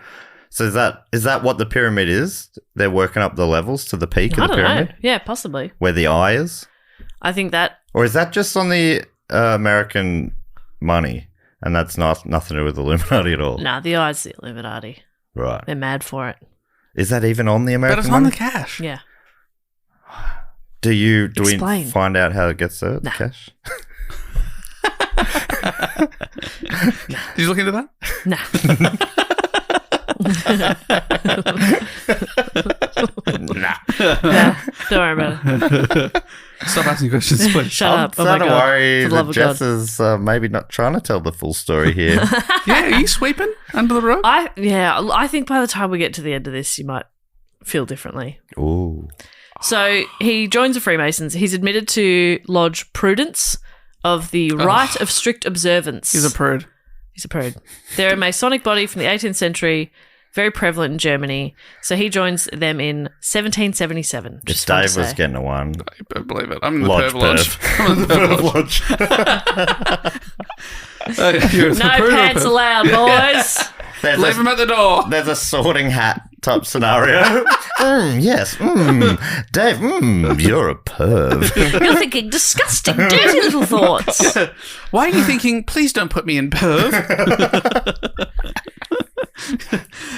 So is that what the pyramid is? They're working up the levels to the peak of the pyramid? Know. Yeah, possibly. Where the eye is? I think that... Or is that just on the American money and that's nothing to do with Illuminati at all? Nah, the eye's the Illuminati. Right. They're mad for it. Is that even on the American But it's money? on the cash. Yeah. Do we Explain. find out how it gets there, the Nah. cash? Did you look into that? Nah, don't worry about it. Stop asking questions, please. Shut I'm up. Oh my starting to God. worry For the love that of God. Jess is maybe not trying to tell the full story here. Yeah, are you sweeping under the rug? I think by the time we get to the end of this, you might feel differently. Ooh. So he joins the Freemasons. He's admitted to Lodge Prudence of the Rite of Strict Observance. He's a prude. He's a prude. They're a Masonic body from the 18th century, very prevalent in Germany. So he joins them in 1777. If just fun to Dave was say. getting a one. I believe it. I'm in the Lodge Perv Lodge. perv. I'm in the Perv Lodge. You're a No prude or pants perv? allowed, boys. Leave him at the door. There's a sorting hat type scenario. Yes. Dave, you're a perv. You're thinking disgusting, dirty little thoughts. Why are you thinking, please don't put me in perv?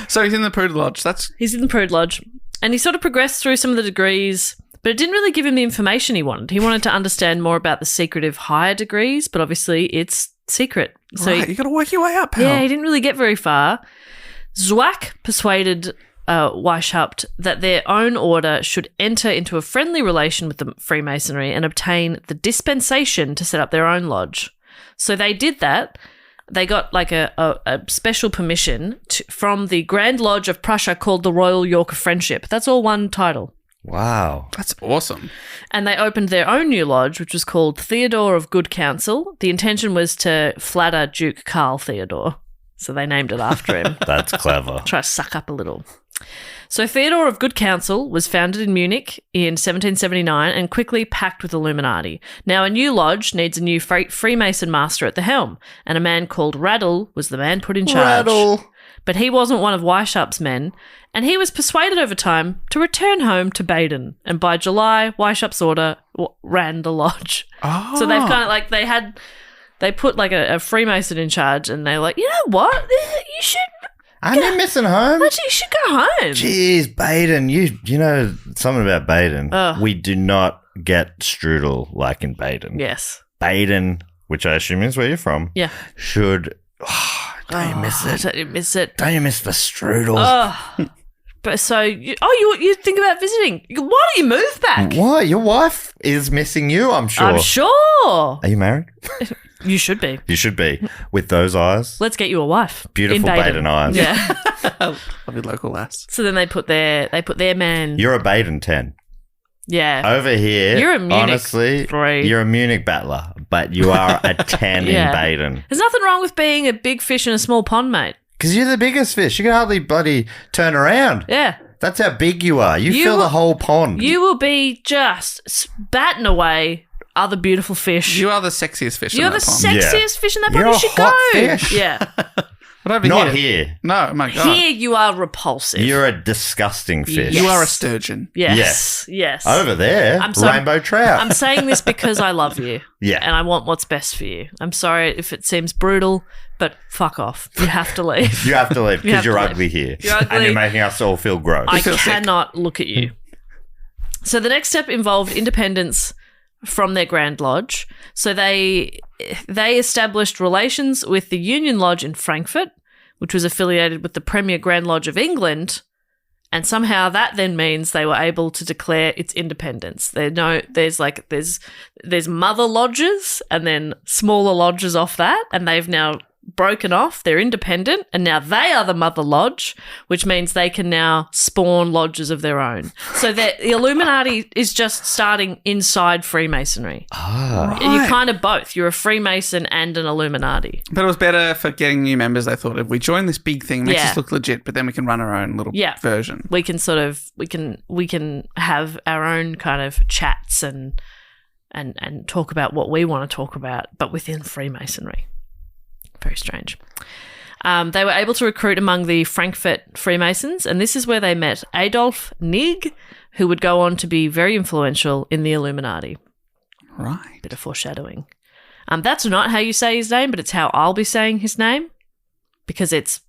So he's in the Prude Lodge. He's in the Prude Lodge, and he sort of progressed through some of the degrees, but it didn't really give him the information he wanted. He wanted to understand more about the secretive higher degrees, but obviously it's secret. So right, you got to work your way up, pal. yeah, he didn't really get very far. Zwack persuaded Weishaupt that their own order should enter into a friendly relation with the Freemasonry and obtain the dispensation to set up their own lodge. So they did that. They got like a special permission from the Grand Lodge of Prussia called the Royal York of Friendship. That's all one title. Wow. That's awesome. And they opened their own new lodge, which was called Theodore of Good Counsel. The intention was to flatter Duke Karl Theodore. So they named it after him. That's clever. Try to suck up a little. So Theodore of Good Counsel was founded in Munich in 1779 and quickly packed with Illuminati. Now a new lodge needs a new Freemason master at the helm, and a man called Rattle was the man put in charge. Rattle. But he wasn't one of Weishaupt's men, and he was persuaded over time to return home to Baden. And by July, Weishaupt's order ran the lodge. Oh. So they've kind of they put like a Freemason in charge, and they're like, you know what? You should. Aren't you missing home? Actually, you should go home. Jeez, Baden. You know something about Baden. We do not get strudel like in Baden. Yes. Baden, which I assume is where you're from, Yeah. should... don't you miss it? Don't you miss it? Don't you miss the strudel? But so, you think about visiting. Why don't you move back? Why? Your wife is missing you, I'm sure. I'm sure. Are you married? You should be. You should be. With those eyes. Let's get you a wife. Beautiful in Baden eyes. Yeah. Love your local lass. So then they put their man. You're a Baden 10. Yeah. Over here, You're a Munich honestly, 3. You're a Munich battler, but you are a 10 Yeah. in Baden. There's nothing wrong with being a big fish in a small pond, mate. Because you're the biggest fish. You can hardly bloody turn around. Yeah. That's how big you are. You You fill will- the whole pond. You will be just batting away other beautiful fish. You are the sexiest fish You're in the that pond. sexiest fish in that pond. You're You a should hot go. fish. Yeah. But over Not here. here. No, my God. Here you are repulsive. You're a disgusting fish. Yes. You are a sturgeon. Yes. Yes. Over there, I'm sorry. rainbow trout. I'm saying this because I love you. Yeah. And I want what's best for you. I'm sorry if it seems brutal, but fuck off. You have to leave. You have to leave You have because you're to leave. ugly here. You're ugly. And you're making us all feel gross. I feel sick. cannot look at you. So the next step involved independence from their Grand Lodge. So they established relations with the Union Lodge in Frankfurt, which was affiliated with the Premier Grand Lodge of England, and somehow that then means they were able to declare its independence. There's mother lodges and then smaller lodges off that, and they've now broken off. They're independent, and now they are the mother lodge, which means they can now spawn lodges of their own. So that the Illuminati is just starting inside Freemasonry. Right. You're kind of both. You're a Freemason and an Illuminati. But it was better for getting new members. They thought if we join this big thing, it makes Yeah. us look legit, but then we can run our own little version. We can sort of we can have our own kind of chats and talk about what we want to talk about, but within Freemasonry. Very strange. They were able to recruit among the Frankfurt Freemasons, and this is where they met Adolf Nigg, who would go on to be very influential in the Illuminati. Right. Bit of foreshadowing. That's not how you say his name, but it's how I'll be saying his name because it's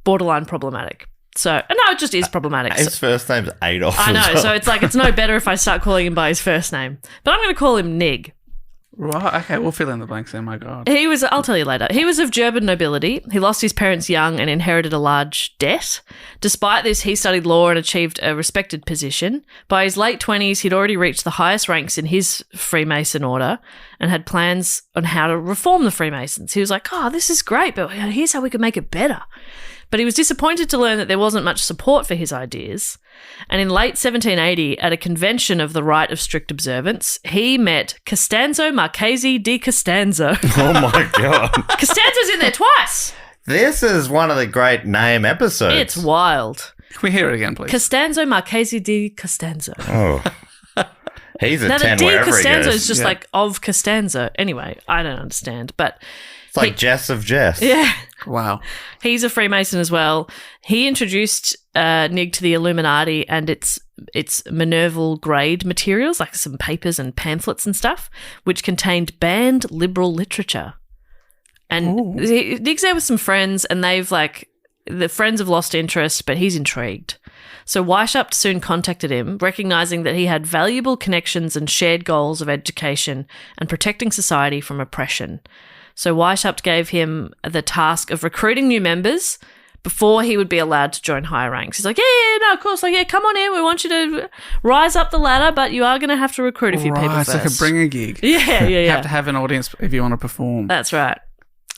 borderline problematic. So, no, it just is problematic. His first name's Adolf. I know, as well. so it's like it's no better if I start calling him by his first name. But I'm going to call him Nigg. Right. Okay, we'll fill in the blanks then, my God. I'll tell you later. He was of German nobility. He lost his parents young and inherited a large debt. Despite this, he studied law and achieved a respected position. By his late 20s, he'd already reached the highest ranks in his Freemason order and had plans on how to reform the Freemasons. He was like, this is great, but here's how we can make it better. But he was disappointed to learn that there wasn't much support for his ideas. And in late 1780, at a convention of the Rite of Strict Observance, he met Costanzo Marchesi di Costanzo. Oh my God. Costanzo's in there twice. This is one of the great name episodes. It's wild. Can we hear it again, please? Costanzo Marchesi di Costanzo. Oh. He's a Now, the 10 di wherever he Costanzo goes. is just like of Costanzo. Anyway, I don't understand, but It's like Jess of Jess. yeah. Wow. He's a Freemason as well. He introduced Nigg to the Illuminati and its Minerval grade materials, like some papers and pamphlets and stuff, which contained banned liberal literature. And Nigg's there with some friends, and the friends have lost interest, but he's intrigued. So Weishaupt soon contacted him, recognizing that he had valuable connections and shared goals of education and protecting society from oppression. So Weishaupt gave him the task of recruiting new members before he would be allowed to join higher ranks. He's like, no, of course, come on in. We want you to rise up the ladder, but you are going to have to recruit a few people Right, first. it's like a bring a gig. Yeah. You have to have an audience if you want to perform. That's right.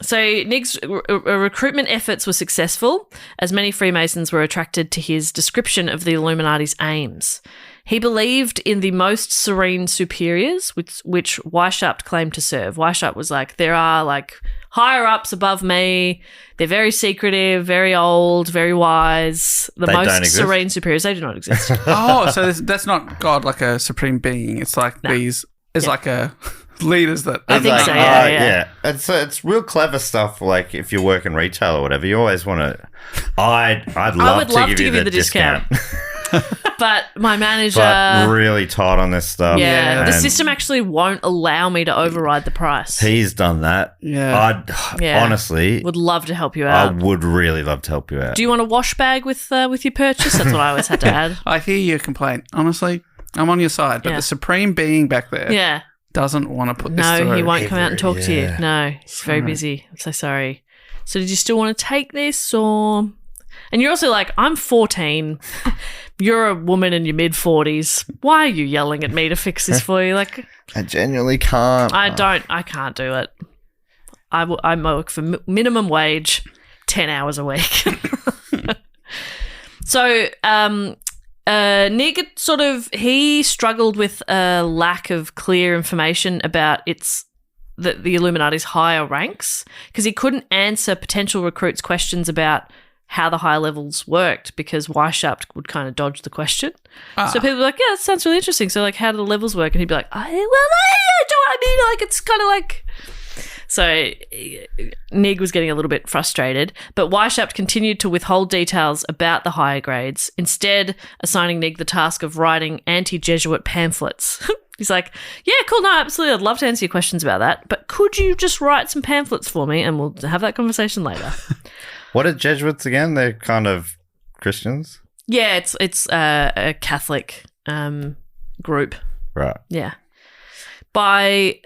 So Nigg's recruitment efforts were successful, as many Freemasons were attracted to his description of the Illuminati's aims. He believed in the most serene superiors, which Weishaupt claimed to serve. Weishaupt was like, there are higher ups above me. They're very secretive, very old, very wise. The They don't most exist? serene superiors. They do not exist. Oh, so that's not God like a supreme being. It's like these. It's like a leaders that. I think so, yeah. It's real clever stuff. Like if you work in retail or whatever, you always want to. I'd love love to give you the discount. But my manager... But really tight on this stuff. Yeah, the And system actually won't allow me to override the price. He's done that. Yeah. Yeah. Honestly, Would love to help you I out. would really love to help you out. Do you want a wash bag with your purchase? That's what I always had to add. I hear your complaint. Honestly, I'm on your side. But Yeah. the supreme being back there Yeah. doesn't want to put this No, through. he won't come out and talk to you. Yeah. No, he's very busy. I'm so sorry. So did you still want to take this or... And you're also like, I'm 14. You're a woman in your mid-40s. Why are you yelling at me to fix this for you? Like, I genuinely can't. I can't do it. I work for minimum wage, 10 hours a week. So, Nig he struggled with a lack of clear information about the Illuminati's higher ranks because he couldn't answer potential recruits' questions about how the higher levels worked because Weishaupt would kind of dodge the question. So people were like, yeah, that sounds really interesting. So, like, how do the levels work? And he'd be like, do I mean? Like, it's kind of like... So Nig was getting a little bit frustrated, but Weishaupt continued to withhold details about the higher grades, instead assigning Nig the task of writing anti-Jesuit pamphlets. He's like, yeah, cool, no, absolutely, I'd love to answer your questions about that, but could you just write some pamphlets for me and we'll have that conversation later. What are Jesuits again? They're kind of Christians? Yeah, it's a Catholic group. Right. Yeah. By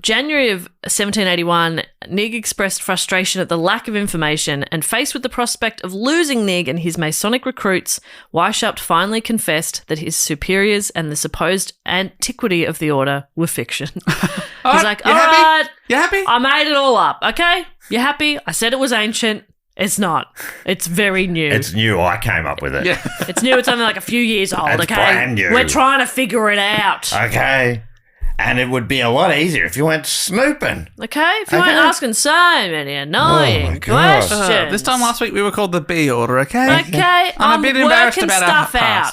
January of 1781, Nig expressed frustration at the lack of information, and faced with the prospect of losing Nig and his Masonic recruits, Weishaupt finally confessed that his superiors and the supposed antiquity of the order were fiction. He's like, all right, You happy? I made it all up, okay? You happy? I said it was ancient. It's not. It's very new. It's new. I came up with it. Yeah. It's new. It's only like a few years old, It's okay? brand new. We're trying to figure it out. Okay. And it would be a lot easier if you went snooping. Okay, if you weren't asking so many Oh annoying my God. questions. This time last week we were called the B order, okay? Okay, I'm a bit embarrassed working about stuff our out.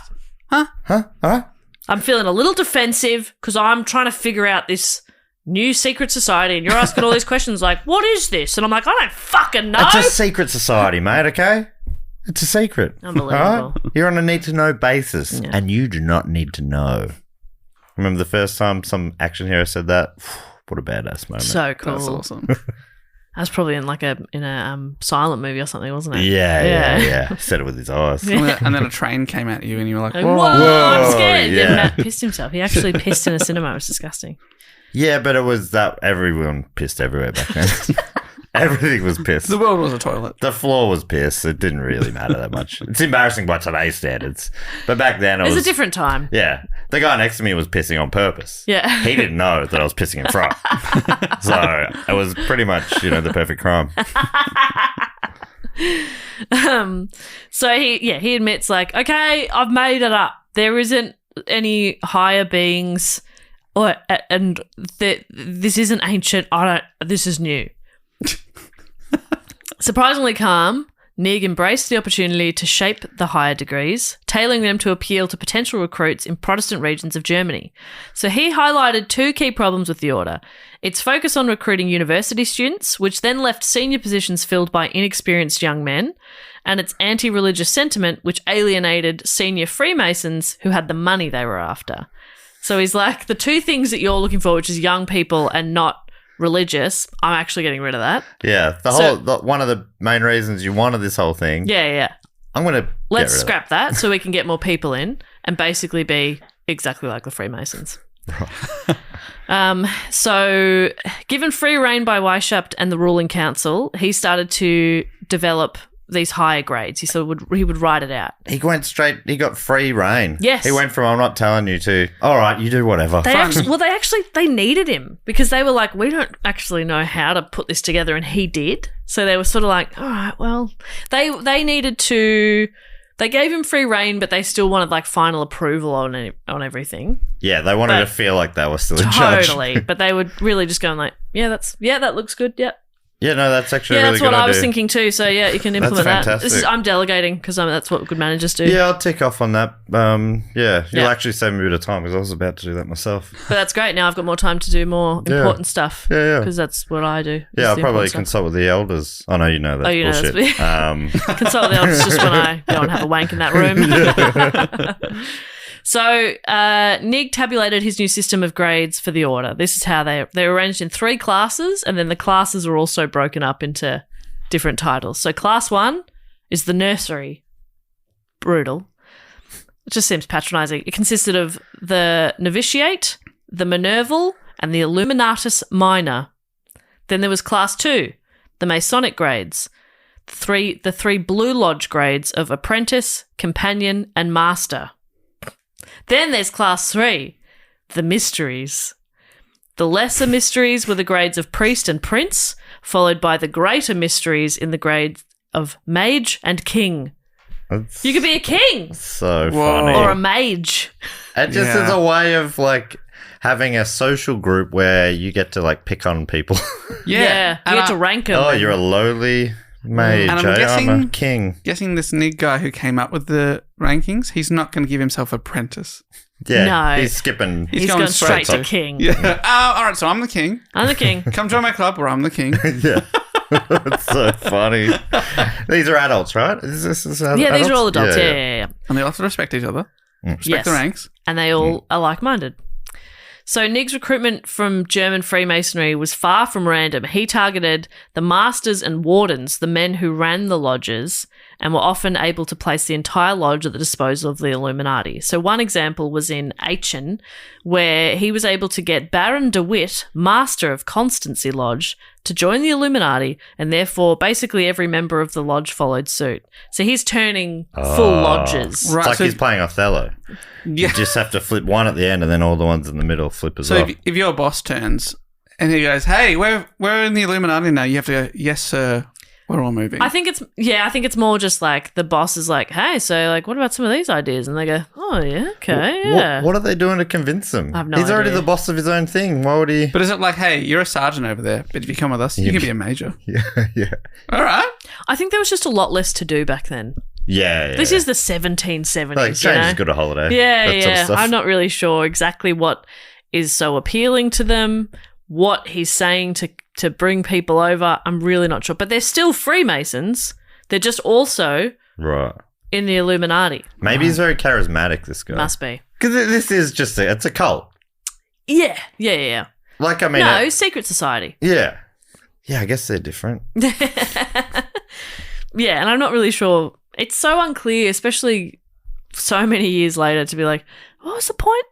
past. Huh? Huh? I'm feeling a little defensive because I'm trying to figure out this new secret society, and you're asking all these questions like, "What is this?" And I'm like, "I don't fucking know." It's a secret society, mate, okay? It's a secret. Unbelievable. All right? You're on a need-to-know basis, and you do not need to know. Remember the first time some action hero said that? What a badass moment. So cool. That's awesome. I was probably in a silent movie or something, wasn't it? Yeah. He said it with his eyes. And then a train came at you and you were like, Like, whoa. Whoa, I'm scared. yeah. Then Matt pissed himself. He actually pissed in a cinema. It was disgusting. Yeah, but it was that everyone pissed everywhere back then. Everything was pissed. The world was a toilet. The floor was pissed. It didn't really matter that much. It's embarrassing by today's standards. But back then it It was was a different time. Yeah. The guy next to me was pissing on purpose. Yeah. He didn't know that I was pissing in front. So it was pretty much, the perfect crime. So he admits like, okay, I've made it up. There isn't any higher beings, this isn't ancient. This is new. Surprisingly calm, Nig embraced the opportunity to shape the higher degrees, tailoring them to appeal to potential recruits in Protestant regions of Germany. So he highlighted two key problems with the order: its focus on recruiting university students, which then left senior positions filled by inexperienced young men, and its anti-religious sentiment, which alienated senior Freemasons who had the money they were after. So he's like, the two things that you're looking for, which is young people and not religious, I'm actually getting rid of that. Yeah. One of the main reasons you wanted this whole thing. Yeah. I'm going to Let's scrap that so we can get more people in and basically be exactly like the Freemasons. So given free rein by Weishaupt and the ruling council, he started to develop these higher grades. He would write it out. He got free reign. Yes. He went from, I'm not telling you, to, all right, you do whatever. They needed him because they were like, we don't actually know how to put this together, and he did. So they were sort of like, all right, well, they needed to. They gave him free reign, but they still wanted like final approval on everything. Yeah, they wanted to feel like they were still in charge. Totally, but they would really just go like, that looks good. Yep. Yeah, no, that's actually Yeah, a really that's good what idea. I was thinking too. So yeah, you can implement that. fantastic. I'm delegating because that's what good managers do. Yeah, I'll tick off on that. You'll Yeah. actually save me a bit of time because I was about to do that myself. But that's great. Now I've got more time to do more important stuff. Yeah. Because that's what I do. Yeah, I'll is the probably important stuff. consult with the elders. Oh, no, you know that's you know bullshit. that's consult with the elders just when I go and have a wank in that room. So Nig tabulated his new system of grades for the order. This is how they're arranged in 3 classes, and then the classes are also broken up into different titles. So class 1 is the nursery. Brutal. It just seems patronising. It consisted of the novitiate, the Minerval, and the Illuminatus minor. Then there was class 2, the Masonic grades. The three Blue Lodge grades of apprentice, companion, and master. Then there's class 3, the mysteries. The lesser mysteries were the grades of priest and prince, followed by the greater mysteries in the grades of mage and king. That's You could be a king so Whoa. funny. or a mage. It just Yeah. is a way of like having a social group where you get to like pick on people. Yeah, And you get to rank them. Oh, you're a lowly mage. And I'm I'm guessing- a king. Guessing this Nig guy who came up with the rankings, he's not going to give himself apprentice. Yeah, No. he's skipping. He's going straight to king. Yeah. All right, so I'm the king. I'm the king. Come join my club where I'm the king. Yeah. That's so funny. These are adults, right? Is this Yeah, these are all adults. Yeah. And they all have to respect each other. Respect Yes. the ranks. And they all are like-minded. So Nig's recruitment from German Freemasonry was far from random. He targeted the masters and wardens, the men who ran the lodges, and were often able to place the entire lodge at the disposal of the Illuminati. So one example was in Aachen, where he was able to get Baron de Witt, master of Constancy Lodge, to join the Illuminati, and therefore basically every member of the lodge followed suit. So he's turning full lodges. Right. It's like so he's playing Othello. yeah. You just have to flip one at the end and then all the ones in the middle flip as So well. if your boss turns and he goes, "Hey, we're in the Illuminati now," you have to go, "Yes, sir. We're all moving." I think it's more just like the boss is like, hey, so like, what about some of these ideas? And they go, oh yeah, okay, yeah. What are they doing to convince him? I have no He's already idea. the boss of his own thing. Why would he? But is it like, "Hey, you're a sergeant over there, but if you come with us, you can be a major." Yeah. All right. I think there was just a lot less to do back then. Yeah. This is the 1770s. like you change know? is good a holiday. Yeah, that sort of stuff. I'm not really sure exactly what is so appealing to them, what he's saying to bring people over. I'm really not sure. But they're still Freemasons. They're just also Right. in the Illuminati. Maybe he's very charismatic, this guy. Must be. Because this is just it's a cult. Yeah. Like, I mean, No, secret society. yeah. Yeah, I guess they're different. Yeah, and I'm not really sure. It's so unclear, especially so many years later, to be like, what was the point?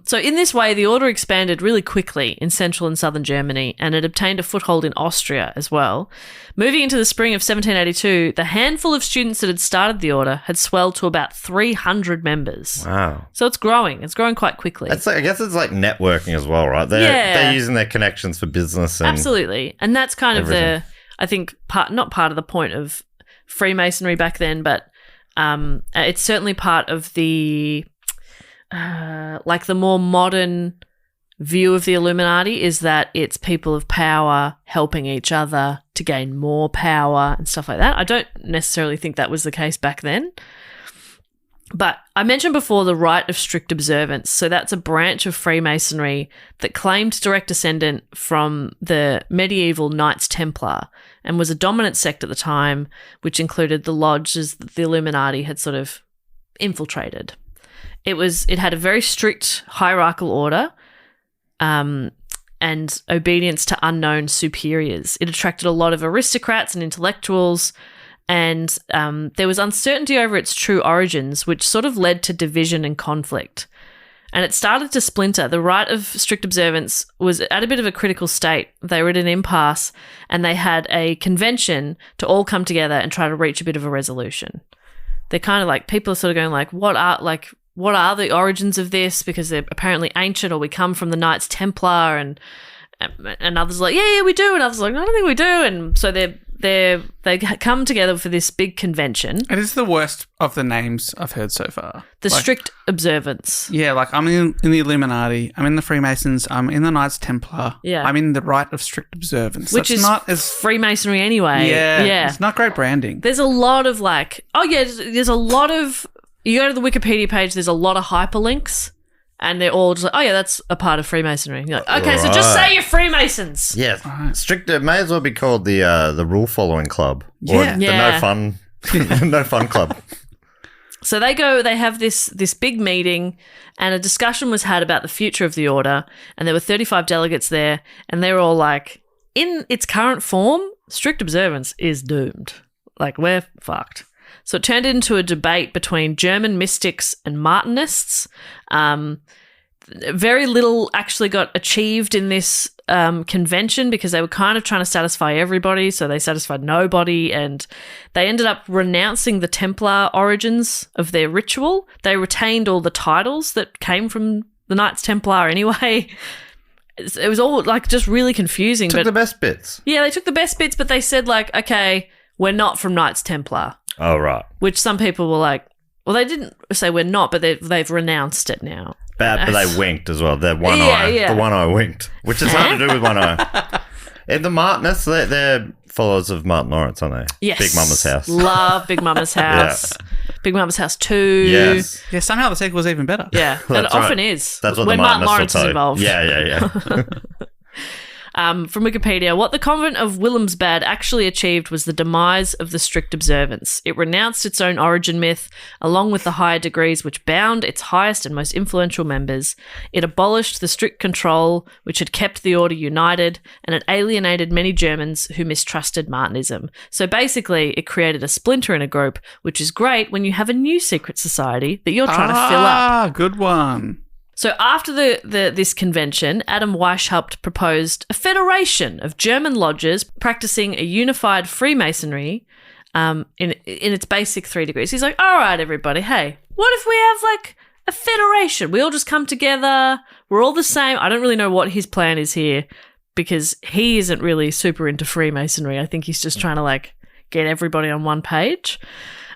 So in this way, the order expanded really quickly in central and southern Germany, and it obtained a foothold in Austria as well. Moving into the spring of 1782, the handful of students that had started the order had swelled to about 300 members. Wow. So it's growing. It's growing quite quickly. It's like, I guess it's like networking as well, right? They're using their connections for business. And Absolutely. And that's kind of everything. I think, not part of the point of Freemasonry back then, but it's certainly part of the like the more modern view of the Illuminati is that it's people of power helping each other to gain more power and stuff like that. I don't necessarily think that was the case back then. But I mentioned before the rite of strict observance. So that's a branch of Freemasonry that claimed direct descendant from the medieval Knights Templar and was a dominant sect at the time, which included the lodges that the Illuminati had sort of infiltrated. It had a very strict hierarchical order and obedience to unknown superiors. It attracted a lot of aristocrats and intellectuals, and there was uncertainty over its true origins, which sort of led to division and conflict. And it started to splinter. The rite of strict observance was at a bit of a critical state. They were at an impasse, and they had a convention to all come together and try to reach a bit of a resolution. They're kind of like, people are sort of going like, what are the origins of this? Because they're apparently ancient, or we come from the Knights Templar, and And others are like, yeah, we do. And others are like, I don't think we do. And so they come together for this big convention. It is the worst of the names I've heard so far. The strict observance. Yeah, like I'm in the Illuminati, I'm in the Freemasons, I'm in the Knights Templar. Yeah. I'm in the Rite of Strict Observance. Which That's is not as Freemasonry anyway. Yeah. It's not great branding. There's a lot of there's a lot of, you go to the Wikipedia page, there's a lot of hyperlinks. And they're all just like, oh, yeah, that's a part of Freemasonry. And you're like, okay, so just say you're Freemasons. Yes. Strict. It may as well be called the rule following club. Yeah. Or the no fun club. So they have this big meeting, and a discussion was had about the future of the order, and there were 35 delegates there, and they were all like, in its current form, strict observance is doomed. Like, we're fucked. So it turned into a debate between German mystics and Martinists. Very little actually got achieved in this convention because they were kind of trying to satisfy everybody, so they satisfied nobody, and they ended up renouncing the Templar origins of their ritual. They retained all the titles that came from the Knights Templar anyway. It was all like just really confusing. Took the best bits. Yeah, they took the best bits, but they said like, okay, we're not from Knights Templar. Oh, right. Which some people were like, well, they didn't say we're not, but they've renounced it now. But they winked as well. Their one eye. Yeah. The one eye winked, which is hard to do with one eye. And the Martinists, they're followers of Martin Lawrence, aren't they? Yes. Big Mama's House. Love Big Mama's House. Yeah. Big Mama's House 2. Yes. Yeah, somehow the sequel was even better. Yeah, and it That's often right. is. That's what when the Martin Martinists Lawrence is will involved. Yeah. From Wikipedia, what the convent of Willemsbad actually achieved was the demise of the strict observance. It renounced its own origin myth, along with the higher degrees which bound its highest and most influential members. It abolished the strict control which had kept the order united, and it alienated many Germans who mistrusted Martinism. So basically, it created a splinter in a group, which is great when you have a new secret society that you're trying to fill up. Ah, good one. So after this convention, Adam Weishaupt proposed a federation of German lodges practicing a unified Freemasonry in its basic 3 degrees. He's like, all right, everybody, hey, what if we have like a federation? We all just come together. We're all the same. I don't really know what his plan is here because he isn't really super into Freemasonry. I think he's just trying to like get everybody on one page.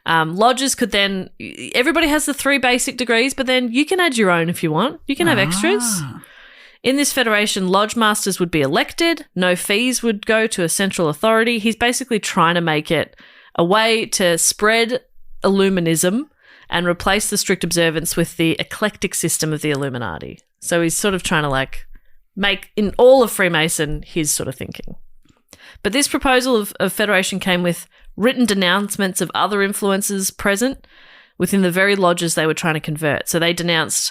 Lodges could then, everybody has the 3 basic degrees, but then you can add your own if you want. You can have extras. In this federation, lodge masters would be elected. No fees would go to a central authority. He's basically trying to make it a way to spread Illuminism and replace the strict observance with the eclectic system of the Illuminati. So he's sort of trying to like make in all of Freemason his sort of thinking. But this proposal of federation came with written denouncements of other influences present within the very lodges they were trying to convert. So they denounced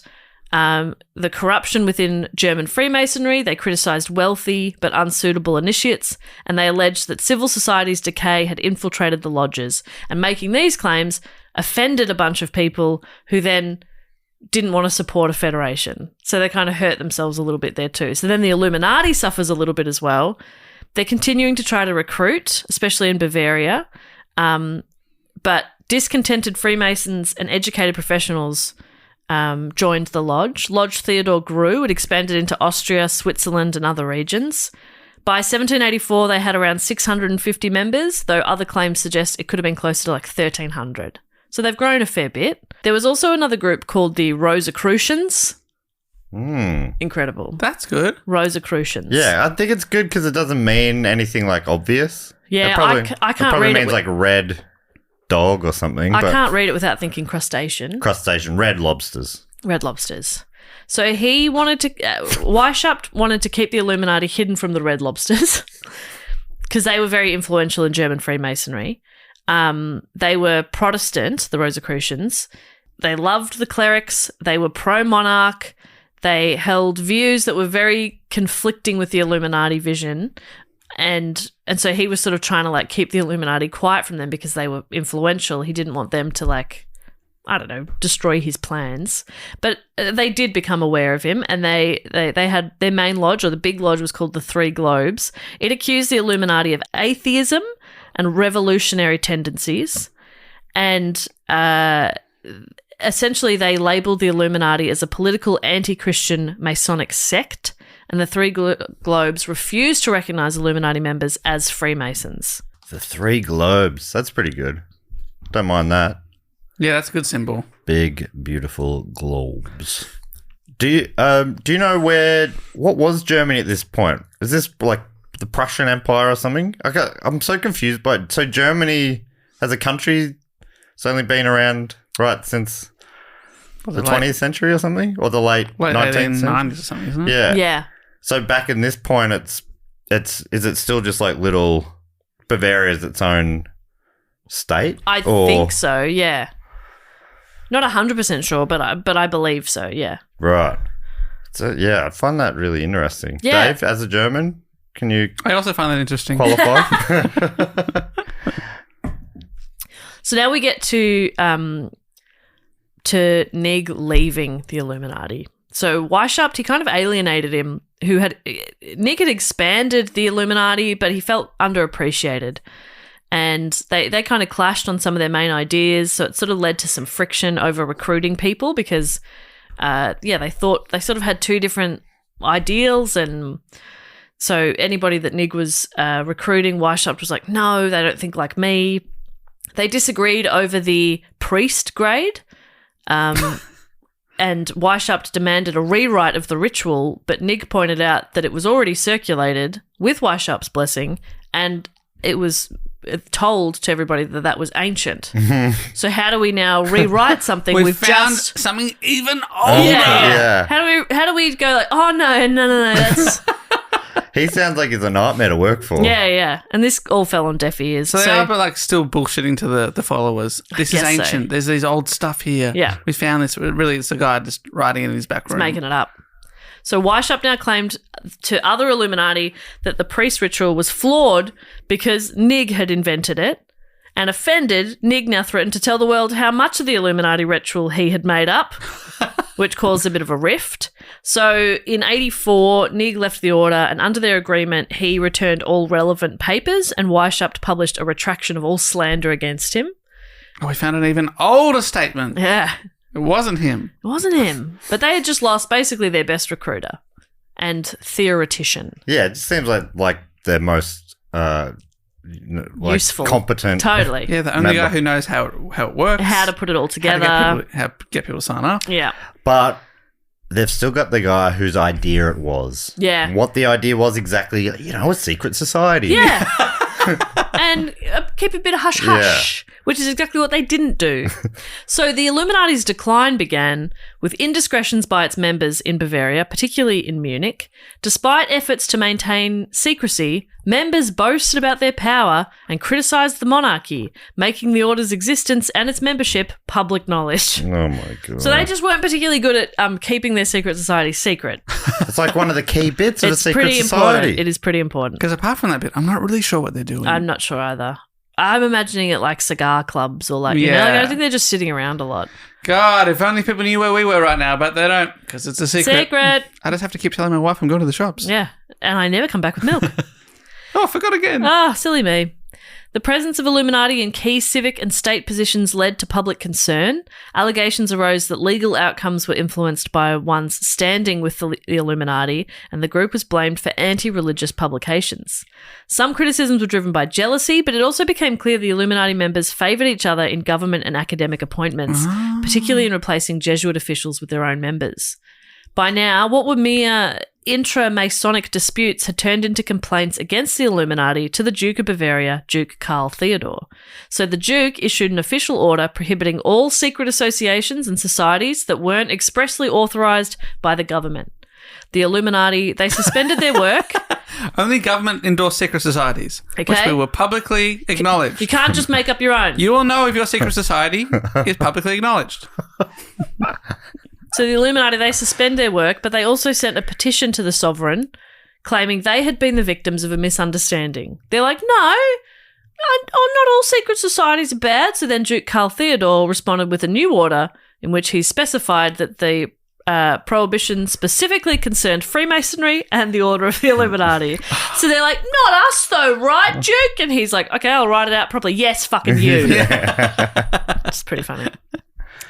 the corruption within German Freemasonry. They criticised wealthy but unsuitable initiates, and they alleged that civil society's decay had infiltrated the lodges. And making these claims offended a bunch of people who then didn't want to support a federation. So they kind of hurt themselves a little bit there too. So then the Illuminati suffers a little bit as well. They're continuing to try to recruit, especially in Bavaria, but discontented Freemasons and educated professionals joined the lodge. Lodge Theodore grew. It expanded into Austria, Switzerland, and other regions. By 1784, they had around 650 members, though other claims suggest it could have been closer to like 1,300. So they've grown a fair bit. There was also another group called the Rosicrucians. Incredible. That's good. Rosicrucians. Yeah, I think it's good because it doesn't mean anything like obvious. Yeah, I can't probably read it. means like red dog or something. I but can't read it without thinking crustacean. Crustacean, red lobsters. Red lobsters. So he wanted to, Weishaupt wanted to keep the Illuminati hidden from the red lobsters because they were very influential in German Freemasonry. They were Protestant, the Rosicrucians. They loved the clerics. They were pro-monarch. They held views that were very conflicting with the Illuminati vision. And so he was sort of trying to like keep the Illuminati quiet from them because they were influential. He didn't want them to like, I don't know, destroy his plans. But they did become aware of him, and they had their main lodge, or the big lodge, was called the Three Globes. It accused the Illuminati of atheism and revolutionary tendencies. And essentially they labelled the Illuminati as a political anti-Christian Masonic sect, and the three globes refused to recognize Illuminati members as Freemasons. The 3 globes. That's pretty good. Don't mind that. Yeah, that's a good symbol. Big, beautiful globes. Do you know what was Germany at this point? Is this like the Prussian Empire or something? I'm so confused by it. So Germany as a country has only been around since the 20th century or something? Or the late 19th century? or something, isn't it? Yeah. Yeah. So back in this point, is it still just like little Bavaria's its own state? I think so, yeah. Not 100% sure, but I believe so, yeah. Right. So, yeah, I find that really interesting. Yeah. Dave, as a German, can you I also find that interesting. qualify? So now we get to Nig leaving the Illuminati. So Weishaupt, he kind of alienated him. Nig had expanded the Illuminati, but he felt underappreciated. And they kind of clashed on some of their main ideas, so it sort of led to some friction over recruiting people because, they thought they sort of had 2 different ideals, and so anybody that Nig was recruiting, Weishaupt was like, no, they don't think like me. They disagreed over the priest grade, and Weishaupt demanded a rewrite of the ritual, but Nig pointed out that it was already circulated with Weishaupt's blessing, and it was told to everybody that was ancient. So how do we now rewrite something We've found just something even older. Yeah. How do we go like, oh no, that's He sounds like he's a nightmare to work for. yeah. And this all fell on deaf ears. So they are but like still bullshitting to the followers. This is guess so. ancient. There's these old stuff here. Yeah. We found this. Really, it's a guy just writing it in his back room. making it up. So Weishaupt now claimed to other Illuminati that the priest ritual was flawed because Nig had invented it, and offended, Nig now threatened to tell the world how much of the Illuminati ritual he had made up, which caused a bit of a rift. So in 84, Nig left the order, and under their agreement, he returned all relevant papers, and Weishaupt published a retraction of all slander against him. Oh, we found an even older statement. Yeah. It wasn't him. It wasn't him. But they had just lost basically their best recruiter and theoretician. Yeah, it just seems like their most Useful. competent. Totally. Yeah, the only member. guy who knows how it works. How to put it all together. How to get people to sign up. Yeah. But they've still got the guy whose idea it was. Yeah. What the idea was exactly, a secret society. Yeah. And keep a bit of hush-hush, which is exactly what they didn't do. So the Illuminati's decline began with indiscretions by its members in Bavaria, particularly in Munich. Despite efforts to maintain secrecy, members boasted about their power and criticised the monarchy, making the order's existence and its membership public knowledge. Oh, my God. So they just weren't particularly good at keeping their secret society secret. It's like one of the key bits of a It's secret pretty society. important. It is pretty important. Because apart from that bit, I'm not really sure what they're doing. I'm not sure either. I'm imagining it like cigar clubs or like, I think they're just sitting around a lot. God, if only people knew where we were right now, but they don't because it's a secret. Secret. I just have to keep telling my wife I'm going to the shops. Yeah. And I never come back with milk. Oh, I forgot again. Ah, silly me. The presence of Illuminati in key civic and state positions led to public concern. Allegations arose that legal outcomes were influenced by one's standing with the Illuminati, and the group was blamed for anti-religious publications. Some criticisms were driven by jealousy, but it also became clear the Illuminati members favoured each other in government and academic appointments, particularly in replacing Jesuit officials with their own members. By now, what were mere intra-Masonic disputes had turned into complaints against the Illuminati to the Duke of Bavaria, Duke Karl Theodor. So the Duke issued an official order prohibiting all secret associations and societies that weren't expressly authorised by the government. The Illuminati, they suspended their work. Only government-endorsed secret societies, which we were publicly acknowledged. You can't just make up your own. You will know if your secret society is publicly acknowledged. So the Illuminati, they suspend their work, but they also sent a petition to the sovereign claiming they had been the victims of a misunderstanding. They're like, no, not all secret societies are bad. So then Duke Karl Theodor responded with a new order in which he specified that the prohibition specifically concerned Freemasonry and the Order of the Illuminati. So they're like, not us though, right, Duke? And he's like, okay, I'll write it out properly. Yes, fucking you. It's pretty funny.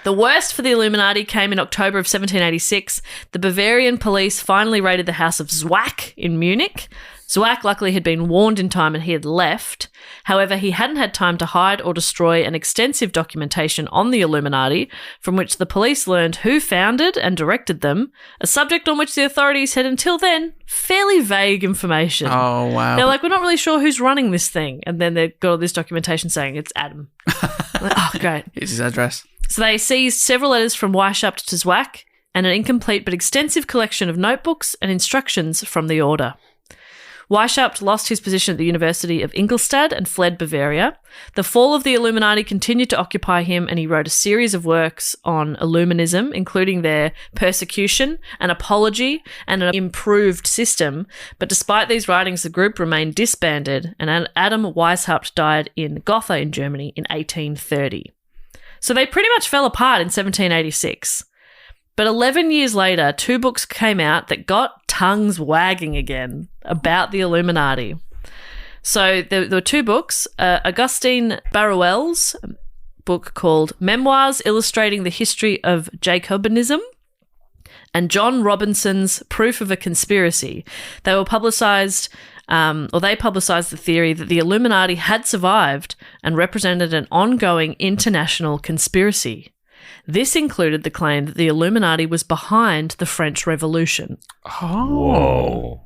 The worst for the Illuminati came in October of 1786. The Bavarian police finally raided the house of Zwack in Munich. Zwack luckily had been warned in time and he had left. However, he hadn't had time to hide or destroy an extensive documentation on the Illuminati, from which the police learned who founded and directed them, a subject on which the authorities had until then fairly vague information. Oh, wow. They're like, we're not really sure who's running this thing. And then they've got all this documentation saying it's Adam. Oh, great. Here's his address. So they seized several letters from Weishaupt to Zwack and an incomplete but extensive collection of notebooks and instructions from the order. Weishaupt lost his position at the University of Ingolstadt and fled Bavaria. The fall of the Illuminati continued to occupy him, and he wrote a series of works on Illuminism, including their persecution, an apology, and an improved system. But despite these writings, the group remained disbanded, and Adam Weishaupt died in Gotha in Germany in 1830. So they pretty much fell apart in 1786. But 11 years later, 2 books came out that got tongues wagging again about the Illuminati. So there were 2 books, Augustine Barruel's book called Memoirs Illustrating the History of Jacobinism and John Robinson's Proof of a Conspiracy. They were publicized, they publicized the theory that the Illuminati had survived and represented an ongoing international conspiracy. This included the claim that the Illuminati was behind the French Revolution. Oh. Whoa.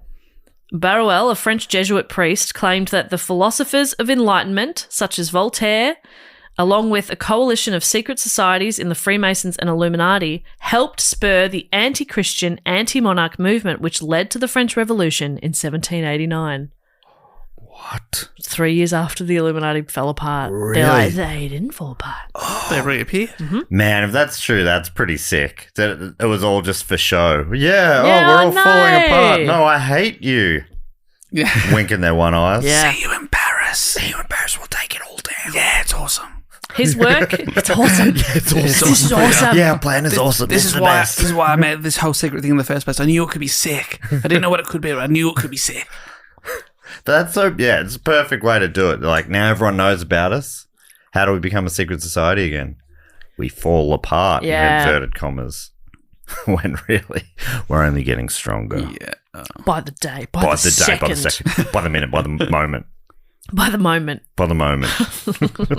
Barruel, a French Jesuit priest, claimed that the philosophers of Enlightenment, such as Voltaire, along with a coalition of secret societies in the Freemasons and Illuminati, helped spur the anti-Christian, anti-monarch movement which led to the French Revolution in 1789. What? 3 years after the Illuminati fell apart. Really? They're like, they didn't fall apart. They reappear. Man, if that's true, that's pretty sick. That it was all just for show. Yeah, Yeah, we're all no. falling apart. No, I hate you. Yeah. Winking their one eyes. Yeah. See you in Paris. See you in Paris. We'll take it all down. Yeah, it's awesome. His work, it's awesome. It's awesome. This is awesome. Yeah, our plan is awesome. This is the why. best. This is why I made this whole secret thing in the first place. I knew it could be sick. I didn't know what it could be, but I knew it could be sick. That's so, yeah, it's a perfect way to do it. Like, now everyone knows about us. How do we become a secret society again? We fall apart, Yeah. in inverted commas. When really, we're only getting stronger. Yeah. By the day, By the day, by the second, by the minute, by the moment. By the moment. By the moment.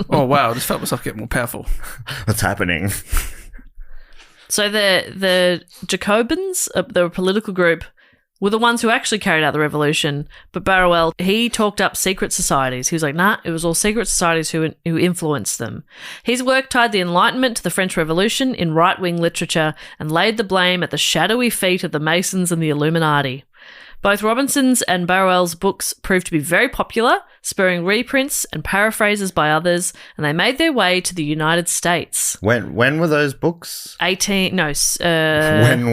Oh, wow. I just felt myself getting more powerful. What's happening? So the Jacobins, the political group, were the ones who actually carried out the revolution. But Barruel, he talked up secret societies. He was like, nah, it was all secret societies who influenced them. His work tied the Enlightenment to the French Revolution in right-wing literature and laid the blame at the shadowy feet of the Masons and the Illuminati. Both Robinson's and Barruel's books proved to be very popular, spurring reprints and paraphrases by others, and they made their way to the United States. When were those books? When When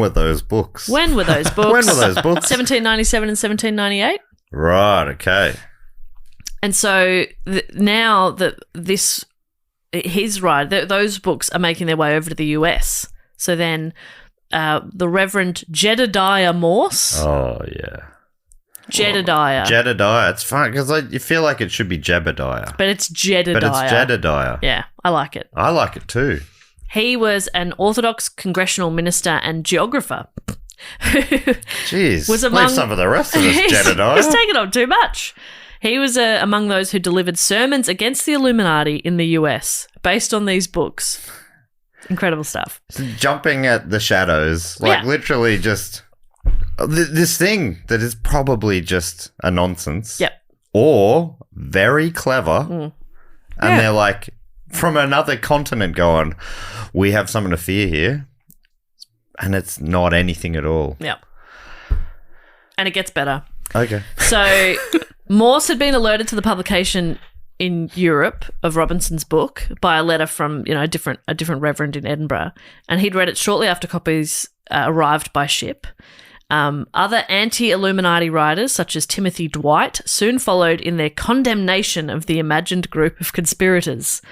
were those books? were those books? When were those books? 1797 and 1798. Right, okay. And so now that he's right, those books are making their way over to the US. So then the Reverend Jedediah Morse. Oh, yeah. Jedediah. Jedediah. It's fun because you feel like it should be Jebediah. But it's Jedediah. But it's Jedediah. Yeah, I like it. I like it too. He was an Orthodox congressional minister and geographer. Jeez. Was Leave among- some for the rest of us, He's Jedediah. taking on too much. He was among those who delivered sermons against the Illuminati in the US based on these books. Incredible stuff. Jumping at the shadows. Like, Yeah. literally just this thing that is probably just a nonsense. Yep. Or very clever. And Yeah. they're like, from another continent going, we have something to fear here. And it's not anything at all. Yep. And it gets better. Okay. So Morse had been alerted to the publication in Europe of Robinson's book by a letter from, a different reverend in Edinburgh, and he'd read it shortly after copies arrived by ship. Other anti-Illuminati writers, such as Timothy Dwight, soon followed in their condemnation of the imagined group of conspirators.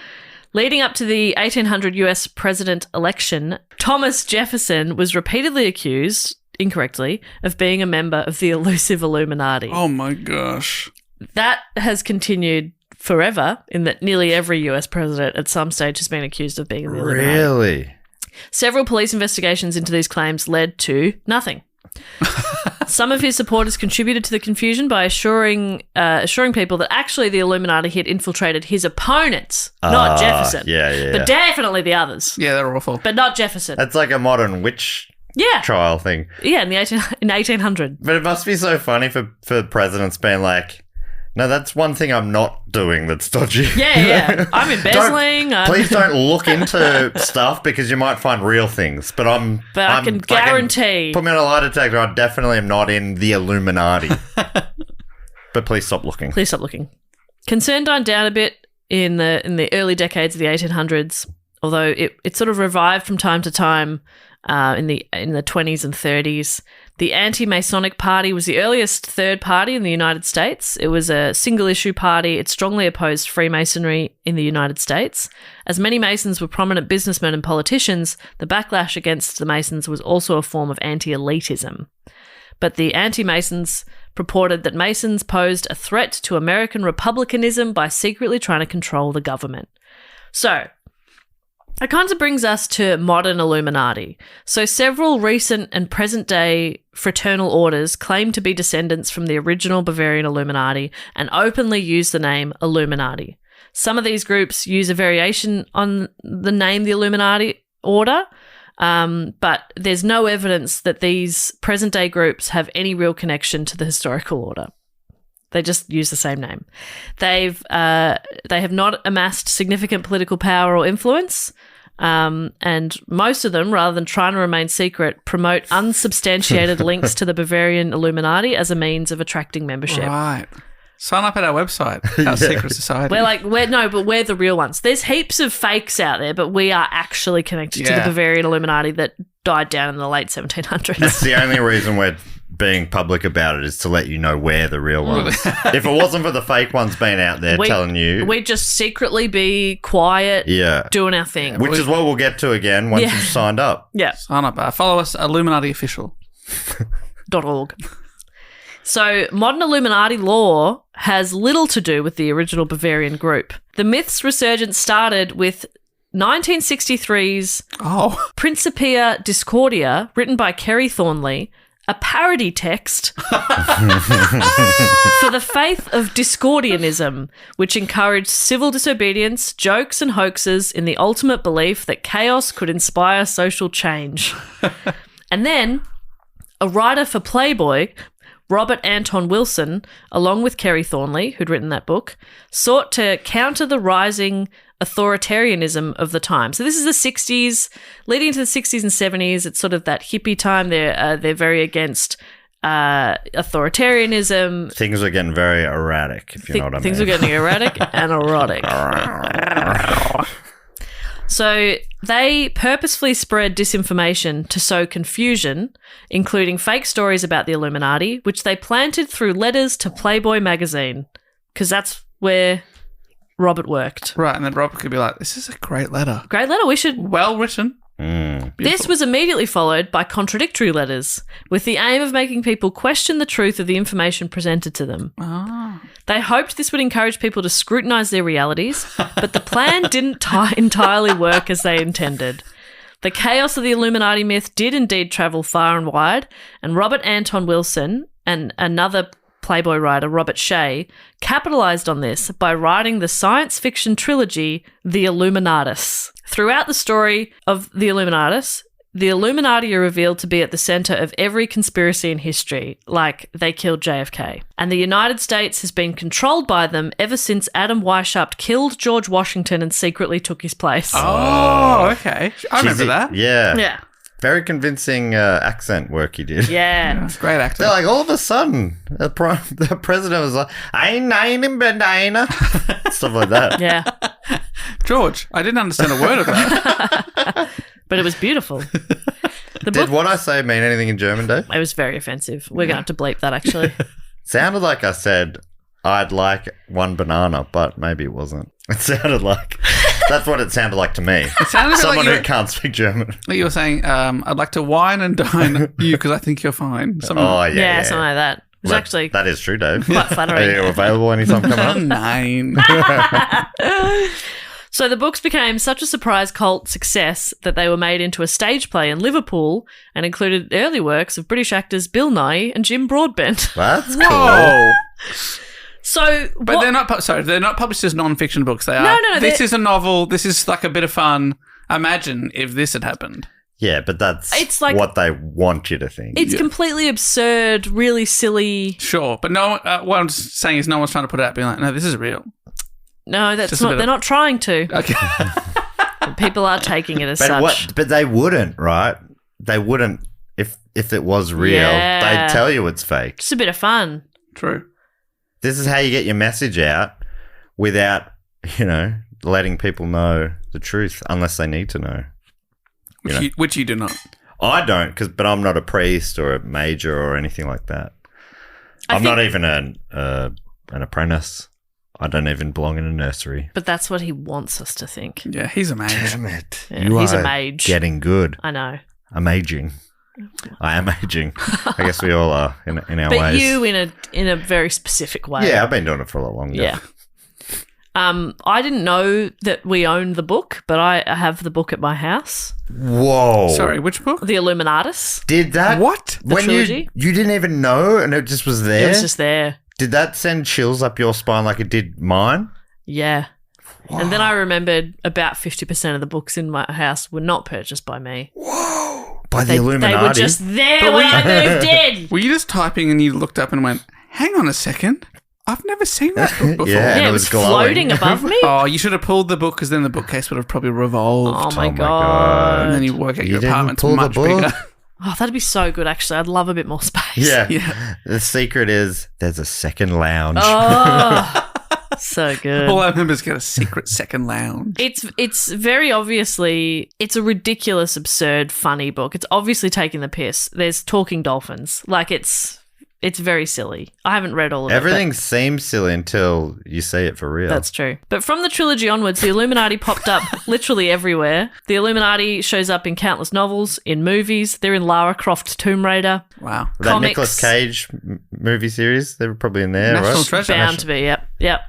Leading up to the 1800 US president election, Thomas Jefferson was repeatedly accused, incorrectly, of being a member of the elusive Illuminati. Oh, my gosh. That has continued forever, in that nearly every US president at some stage has been accused of being in the Illuminati. Really? Several police investigations into these claims led to nothing. Some of his supporters contributed to the confusion by assuring people that actually the Illuminati had infiltrated his opponents, not Jefferson. Yeah. But definitely the others. Yeah, they're awful. But not Jefferson. That's like a modern witch trial thing. Yeah, in 1800. But it must be so funny for presidents being like, no, that's one thing I'm not doing that's dodgy. Yeah. I'm embezzling. Please don't look into stuff because you might find real things. But I can guarantee. Put me on a lie detector. I definitely am not in the Illuminati. But please stop looking. Please stop looking. Concern died down a bit in the early decades of the 1800s, although it sort of revived from time to time in the 20s and 30s. The anti-Masonic Party was the earliest third party in the United States. It was a single-issue party. It strongly opposed Freemasonry in the United States. As many Masons were prominent businessmen and politicians, the backlash against the Masons was also a form of anti-elitism. But the anti-Masons purported that Masons posed a threat to American republicanism by secretly trying to control the government. So, it kind of brings us to modern Illuminati. So several recent and present-day fraternal orders claim to be descendants from the original Bavarian Illuminati and openly use the name Illuminati. Some of these groups use a variation on the name the Illuminati Order, but there's no evidence that these present-day groups have any real connection to the historical order. They just use the same name. They have not amassed significant political power or influence, and most of them, rather than trying to remain secret, promote unsubstantiated links to the Bavarian Illuminati as a means of attracting membership. Right. Sign up at our website, our secret society. We're the real ones. There's heaps of fakes out there, but we are actually connected to the Bavarian Illuminati that died down in the late 1700s. That's the only reason we're being public about it, is to let you know we're the real ones. If it wasn't for the fake ones being out there telling you, we'd just secretly be quiet, doing our thing. Which is what we'll get to again once you've signed up. Yeah. Sign up. Follow us, Illuminati Official. .org. So, modern Illuminati lore has little to do with the original Bavarian group. The myth's resurgence started with 1963's Principia Discordia, written by Kerry Thornley, a parody text for the faith of Discordianism, which encouraged civil disobedience, jokes and hoaxes in the ultimate belief that chaos could inspire social change. And then a writer for Playboy, Robert Anton Wilson, along with Kerry Thornley, who'd written that book, sought to counter the rising authoritarianism of the time. So this is the 60s, leading into the 60s and 70s. It's sort of that hippie time. They're very against authoritarianism. Things are getting very erratic, if you know what I mean. Things are getting erratic and erotic. So they purposefully spread disinformation to sow confusion, including fake stories about the Illuminati, which they planted through letters to Playboy magazine, because that's where Robert worked. Right, and then Robert could be like, this is a great letter. Great letter, we should... Well written. This was immediately followed by contradictory letters, with the aim of making people question the truth of the information presented to them. They hoped this would encourage people to scrutinise their realities, but the plan didn't entirely work as they intended. The chaos of the Illuminati myth did indeed travel far and wide, and Robert Anton Wilson and another Playboy writer, Robert Shea, capitalised on this by writing the science fiction trilogy The Illuminatus. Throughout the story of The Illuminatus, the Illuminati are revealed to be at the centre of every conspiracy in history, like they killed JFK. And the United States has been controlled by them ever since Adam Weishaupt killed George Washington and secretly took his place. Oh, okay. I remember that. Yeah. Very convincing accent work he did. Yeah. It's great acting. They're like, all of a sudden, the president was like, stuff like that. Yeah. George, I didn't understand a word of that. But it was beautiful. Did what I say mean anything in German, Dave? It was very offensive. We're going to have to bleep that, actually. Sounded like I said, I'd like one banana, but maybe it wasn't. It sounded like... That's what it sounded like to me. It sounded someone like who can't speak German. Like you were saying, I'd like to wine and dine you because I think you're fine. Something like that. It's actually... That is true, Dave. Quite flattering. Are you available anytime coming up? 9. So the books became such a surprise cult success that they were made into a stage play in Liverpool and included early works of British actors Bill Nighy and Jim Broadbent. That's cool. Whoa. So, But they're not. They're not published as non-fiction books. They are. No, This is a novel. This is like a bit of fun. Imagine if this had happened. Yeah, but that's It's like- what they want you to think. it's completely absurd, really silly. Sure, but no. What I'm saying is, no one's trying to put it out, being like, "No, this is real." No, that's Just a not. bit of- They're not trying to. Okay. People are taking it as But such. But they wouldn't, right? They wouldn't if it was real. Yeah. They'd tell you it's fake. Just a bit of fun. True. This is how you get your message out without, letting people know the truth unless they need to know. Which you do not. I don't, but I'm not a priest or a major or anything like that. I'm not even an apprentice. I don't even belong in a nursery. But that's what he wants us to think. Yeah, he's a mage. Damn it. Yeah, he's a mage. Getting good. I know. I'm aging. I am aging. I guess we all are in our But ways. you in a very specific way. Yeah, I've been doing it for a lot longer. Yeah. I didn't know that we owned the book, but I have the book at my house. Whoa. Sorry, which book? The Illuminatus. Did that? What? The When trilogy? you didn't even know and it just was there? It was just there. Did that send chills up your spine like it did mine? Yeah. And then I remembered about 50% of the books in my house were not purchased by me. By the They Illuminati? were just there when I moved in. Were you just typing and you looked up and went, "Hang on a second, I've never seen that book before." Yeah. And Yeah, it it was was glowing. floating above me. Oh, you should have pulled the book because then the bookcase would have probably revolved. Oh my my God. And then you work out You your didn't apartment's pull the much book? bigger. Oh, that'd be so good, actually. I'd love a bit more space. Yeah. Yeah. The secret is there's a second lounge. Oh, so good. All our members get a secret second lounge. It's very obviously, it's a ridiculous, absurd, funny book. It's obviously taking the piss. There's talking dolphins. Like, it's very silly. I haven't read all of Everything seems silly until you see it for real. it. That's true. But from the trilogy onwards, the Illuminati popped up literally everywhere. The Illuminati shows up in countless novels, in movies. They're in Lara Croft's Tomb Raider. Wow. that comics. Nicolas Cage movie series, they were probably in there, National right? Treasure. Bound to be, yep.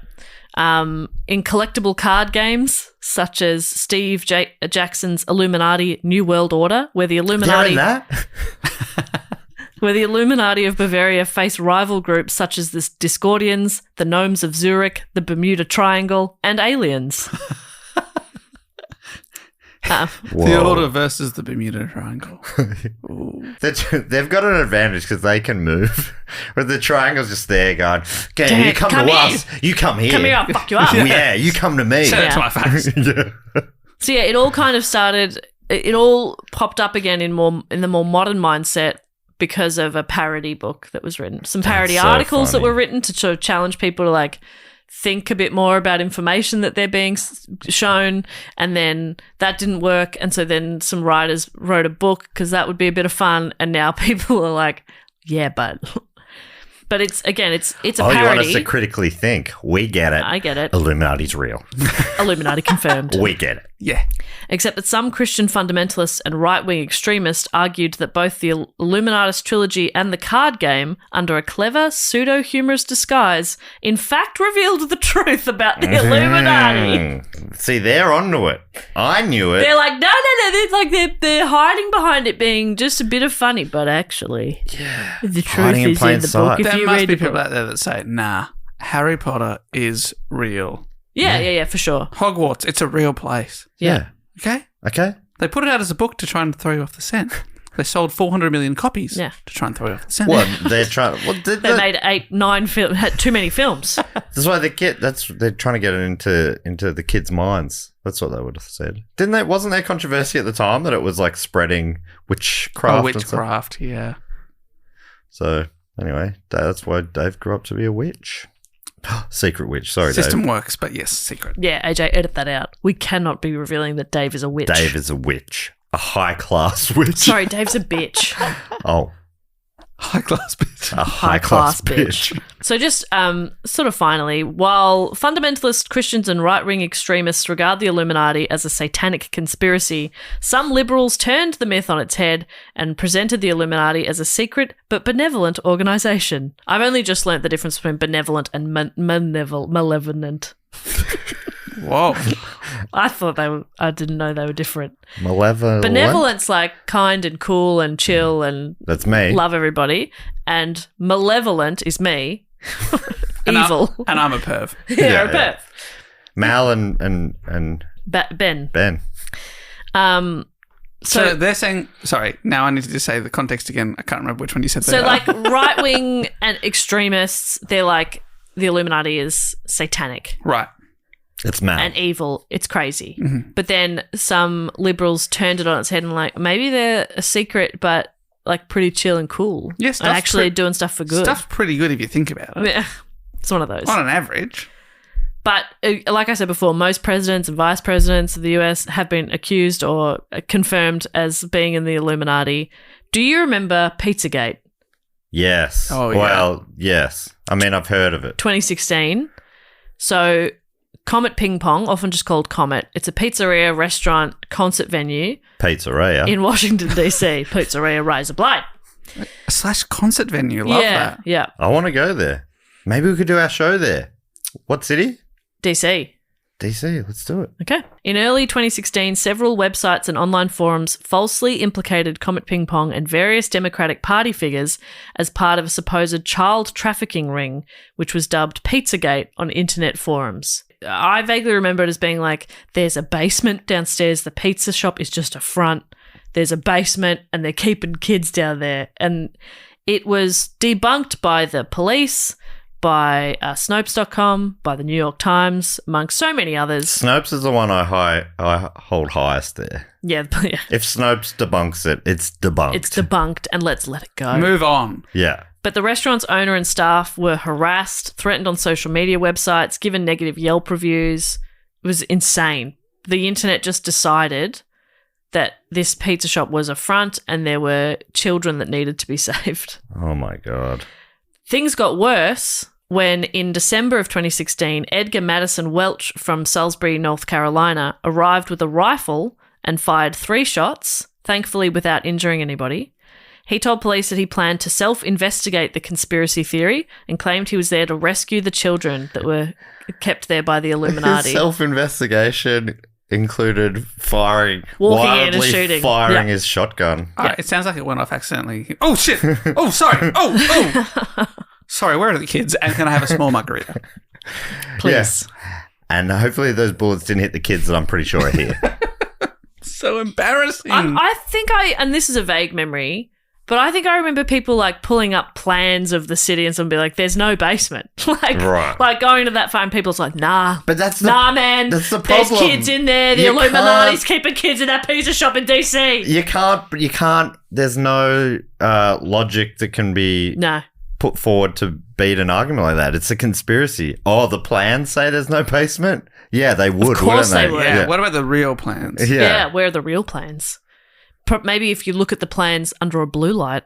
In collectible card games, such as Steve Jackson's Illuminati New World Order, where the They're Illuminati in that? where the Illuminati of Bavaria face rival groups such as the Discordians, the Gnomes of Zurich, the Bermuda Triangle, and aliens. The Whoa. Order versus the Bermuda Triangle. They've got an advantage because they can move. But the triangle's just there going, okay, Dad, you come come to here. us. You come here. Come here, I'll fuck you up. Yeah, you come to me. Say that to Yeah. my face. Yeah. So yeah, it all kind of started. It all popped up again in the more modern mindset because of a parody book that was written. Some parody so articles that funny. were written to sort of challenge people to like think a bit more about information that they're being shown, and then that didn't work, and so then some writers wrote a book because that would be a bit of fun, and now people are like, yeah, but it's again, it's a Oh, you want us parody. to critically think. We get it. I get it. Illuminati's real. Illuminati confirmed. We get it. Yeah. Except that some Christian fundamentalists and right-wing extremists argued that both the Illuminatus trilogy and the card game, under a clever, pseudo-humorous disguise, in fact revealed the truth about the Illuminati. See, they're onto it. I knew it. They're like, no, they're like they're hiding behind it being just a bit of funny, but actually, the truth Hiding in is plain in the sight. book. If There you must read be the book. people out there that say, nah, Harry Potter is real. Yeah, for sure. Hogwarts, it's a real place. Yeah. Okay? Okay. They put it out as a book to try and throw you off the scent. They sold 400 million copies Yeah. to try and throw you off the scent. What? They're trying. Well, They made 8, 9 films, had too many films. That's why they're trying to get it into the kids' minds. That's what they would have said. Didn't they? Wasn't there controversy at the time that it was like spreading witchcraft? Oh, and stuff? witchcraft, yeah. So anyway, that's why Dave grew up to be a witch. Secret witch. Sorry, System works, but yes, secret. Yeah, AJ, edit that out. We cannot be revealing that Dave is a witch. Dave is a witch. A high-class witch. Sorry, Dave's a bitch. Oh, High class bitch. a high-class bitch. So just sort of finally, while fundamentalist Christians and right-wing extremists regard the Illuminati as a satanic conspiracy, some liberals turned the myth on its head and presented the Illuminati as a secret but benevolent organisation. I've only just learnt the difference between benevolent and malevolent. Whoa. I didn't know they were different. Malevolent. Benevolent's like kind and cool and chill and That's me. love everybody. And malevolent is me. Evil. And I'm a perv. Yeah, a perv. Mal and Ben. Ben. So they're saying, sorry, now I need to just say the context again. I can't remember which one you said. So like right-wing and extremists, they're like, the Illuminati is satanic. Right. It's Mal. And evil. It's crazy. Mm-hmm. But then some liberals turned it on its head and like, maybe they're a secret, but like pretty chill and cool. Yes, and actually doing stuff for good. Stuff's pretty good if you think about it. Yeah, it's one of those. On an average. But like I said before, most presidents and vice presidents of the US have been accused or confirmed as being in the Illuminati. Do you remember Pizzagate? Yes. Oh, yeah. Well, yes. I mean, I've heard of it. 2016. So Comet Ping Pong, often just called Comet, it's a pizzeria, restaurant, concert venue. Pizzeria. In Washington, D.C. Pizzeria Razor Blade. / concert venue. Love that. Yeah. I want to go there. Maybe we could do our show there. What city? D.C. DC, let's do it. Okay. In early 2016, several websites and online forums falsely implicated Comet Ping Pong and various Democratic Party figures as part of a supposed child trafficking ring, which was dubbed Pizzagate on internet forums. I vaguely remember it as being like, there's a basement downstairs, the pizza shop is just a front, there's a basement and they're keeping kids down there. And it was debunked by the police, by Snopes.com, by the New York Times, amongst so many others. Snopes is the one I hold highest there. Yeah. If Snopes debunks it, it's debunked. It's debunked, and let's let it go. Move on. Yeah. But the restaurant's owner and staff were harassed, threatened on social media websites, given negative Yelp reviews. It was insane. The internet just decided that this pizza shop was a front and there were children that needed to be saved. Oh, my God. Things got worse when, in December of 2016, Edgar Madison Welch from Salisbury, North Carolina, arrived with a rifle and fired 3 shots, thankfully without injuring anybody. He told police that he planned to self-investigate the conspiracy theory and claimed he was there to rescue the children that were kept there by the Illuminati. His self-investigation included firing, walking in and wildly shooting, firing his shotgun. All right, it sounds like it went off accidentally. Oh, shit. Oh, sorry. Oh. Sorry, where are the kids? And can I have a small margarita? Please. Yeah. And hopefully those bullets didn't hit the kids that I'm pretty sure are here. So embarrassing. I think and this is a vague memory, but I think I remember people like pulling up plans of the city and someone be like, there's no basement. Like going to that far and people's like, nah. But that's man. That's the problem. There's kids in there. The Illuminati's keeping kids in that pizza shop in DC. You can't, there's no logic that can be put forward to beat an argument like that. It's a conspiracy. Oh, the plans say there's no basement? Yeah, they would, of course wouldn't they? Would. Yeah. What about the real plans? Yeah, where are the real plans? Maybe if you look at the plans under a blue light,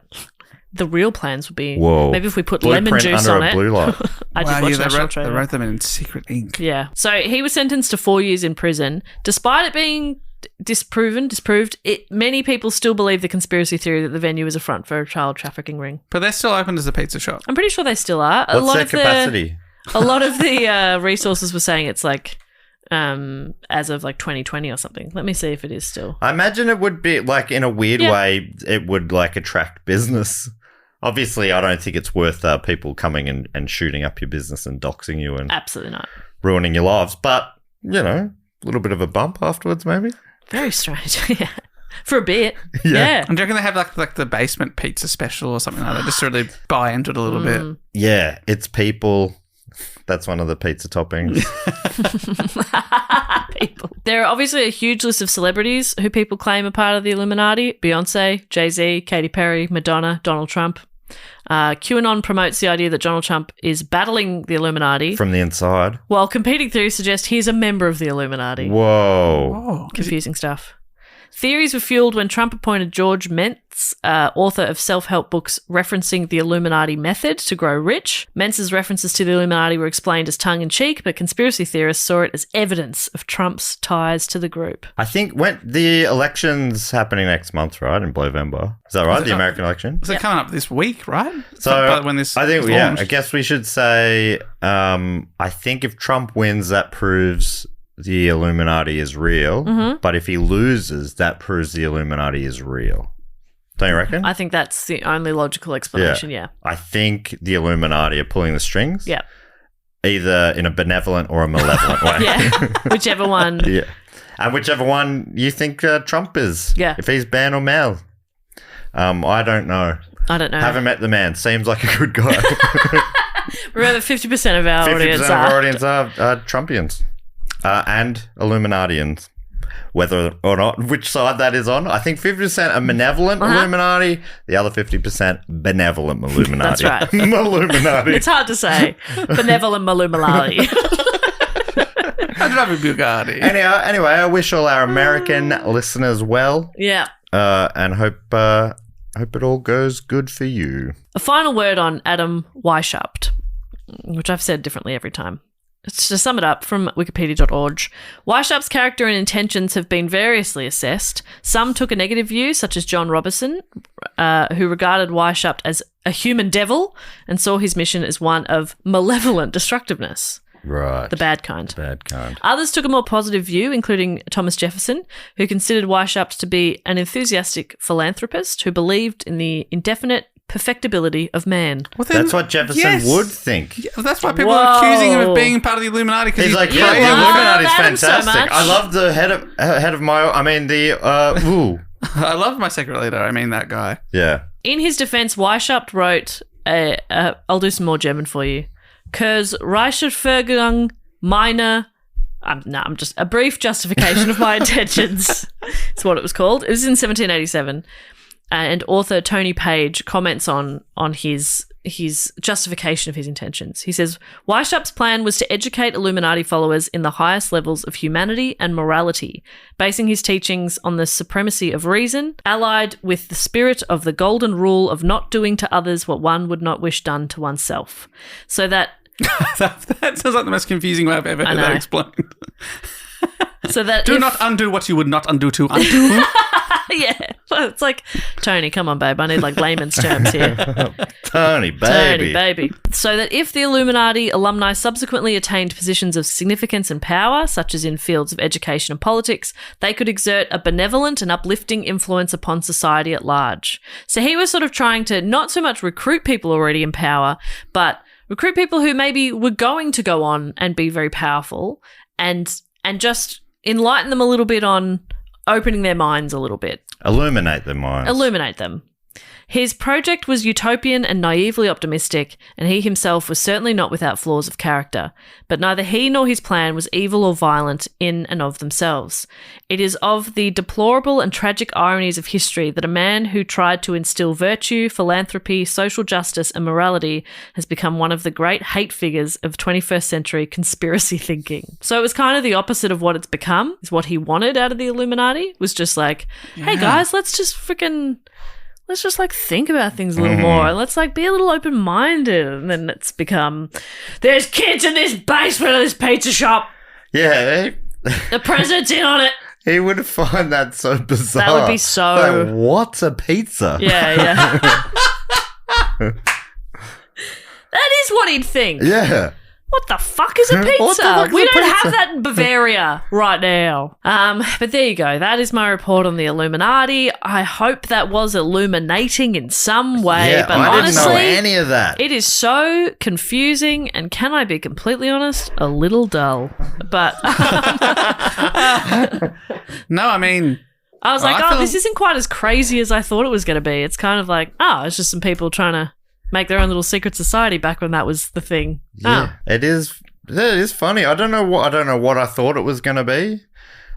the real plans would be. Whoa. Maybe if we put lemon juice on it. Blue light. I did watch National Treasure. They wrote them in secret ink. Yeah. So he was sentenced to 4 years in prison, despite it being disproved. Many people still believe the conspiracy theory that the venue is a front for a child trafficking ring. But they're still open as a pizza shop. I'm pretty sure they still are. What's their capacity? A lot of the resources were saying it's like as of like 2020 or something. Let me see if it is still. I imagine it would be like, in a weird way, it would like attract business. Obviously, I don't think it's worth people coming and shooting up your business and doxing you and absolutely not ruining your lives. But, you know, a little bit of a bump afterwards, maybe. Very strange. Yeah. For a bit. Yeah. And do you reckon they have like the basement pizza special or something like that? Just to really buy into it a little bit. Yeah, it's people. That's one of the pizza toppings. People. There are obviously a huge list of celebrities who people claim are part of the Illuminati. Beyonce, Jay-Z, Katy Perry, Madonna, Donald Trump. QAnon promotes the idea that Donald Trump is battling the Illuminati from the inside, while competing theories suggest he's a member of the Illuminati. Whoa. Confusing stuff. Theories were fueled when Trump appointed George Mentz, author of self-help books referencing the Illuminati method to grow rich. Mentz's references to the Illuminati were explained as tongue-in-cheek, but conspiracy theorists saw it as evidence of Trump's ties to the group. I think when the election's happening next month, right, in November. Is that right? The American election? So coming up this week, right? So when this I think, launched. I guess we should say, I think if Trump wins, that proves the Illuminati is real, but if he loses, that proves the Illuminati is real. Don't you reckon? I think that's the only logical explanation, yeah. I think the Illuminati are pulling the strings. Yeah. Either in a benevolent or a malevolent way. Yeah. Whichever one. Yeah. And whichever one you think Trump is. Yeah. If he's ban or mal. I don't know. I don't know. Haven't met the man. Seems like a good guy. Remember, 50% of our 50% audience of our audience are Trumpians and Illuminatians. Whether or not, which side that is on. I think 50% are malevolent Illuminati, the other 50% benevolent Illuminati. That's right. Illuminati. It's hard to say. Benevolent Illuminati. I drive a Bugatti. Anyway, I wish all our American listeners well. Yeah. And hope it all goes good for you. A final word on Adam Weishaupt, which I've said differently every time. To sum it up from wikipedia.org, Weishaupt's character and intentions have been variously assessed. Some took a negative view, such as John Robertson, who regarded Weishaupt as a human devil and saw his mission as one of malevolent destructiveness. Right. The bad kind. Bad kind. Others took a more positive view, including Thomas Jefferson, who considered Weishaupt to be an enthusiastic philanthropist who believed in the indefinite perfectibility of man. Well, then, that's what Jefferson would think. Yeah, that's why people are accusing him of being part of the Illuminati. Because He's like, crazy. the Illuminati's Adam so fantastic. much. I love the head of my. I mean the. I love my secret leader. I mean that guy. Yeah. In his defense, Weishaupt wrote, I'll do some more German for you. Kurs Reichsverfügung meine. I'm just a brief justification of my intentions. It's what it was called. It was in 1787. And author Tony Page comments on his justification of his intentions. He says, Weishaupt's plan was to educate Illuminati followers in the highest levels of humanity and morality, basing his teachings on the supremacy of reason, allied with the spirit of the golden rule of not doing to others what one would not wish done to oneself. So that... that sounds like the most confusing way I've ever heard that explained. So that Do not undo what you would not undo to undo. Yeah. Well, it's like, Tony, come on, babe. I need like layman's terms here. Tony, baby. Tony, baby. So that if the Illuminati alumni subsequently attained positions of significance and power, such as in fields of education and politics, they could exert a benevolent and uplifting influence upon society at large. So he was sort of trying to not so much recruit people already in power, but recruit people who maybe were going to go on and be very powerful and just enlighten them a little bit on opening their minds a little bit. Illuminate their minds. Illuminate them. His project was utopian and naively optimistic, and he himself was certainly not without flaws of character. But neither he nor his plan was evil or violent in and of themselves. It is of the deplorable and tragic ironies of history that a man who tried to instill virtue, philanthropy, social justice, and morality has become one of the great hate figures of 21st century conspiracy thinking. So it was kind of the opposite of what it's become, is what he wanted out of the Illuminati, was just like, hey guys, let's just like think about things a little more and let's like be a little open-minded. And then it's become, there's kids in this basement of this pizza shop. Yeah. The president's in on it. He would find that so bizarre. That would be so... Like, what's a pizza? Yeah. That is what he'd think. Yeah. What the fuck is a What the pizza? fuck is We a don't pizza? have that in Bavaria right now. But there you go. That is my report on the Illuminati. I hope that was illuminating in some way. Yeah, but I honestly, didn't know any of that. it is so confusing and, can I be completely honest, a little dull. But No, I mean... I was like, I feel- this isn't quite as crazy as I thought it was going to be. It's kind of like, it's just some people trying to make their own little secret society back when that was the thing. Yeah. It is funny. I don't know what I thought it was going to be.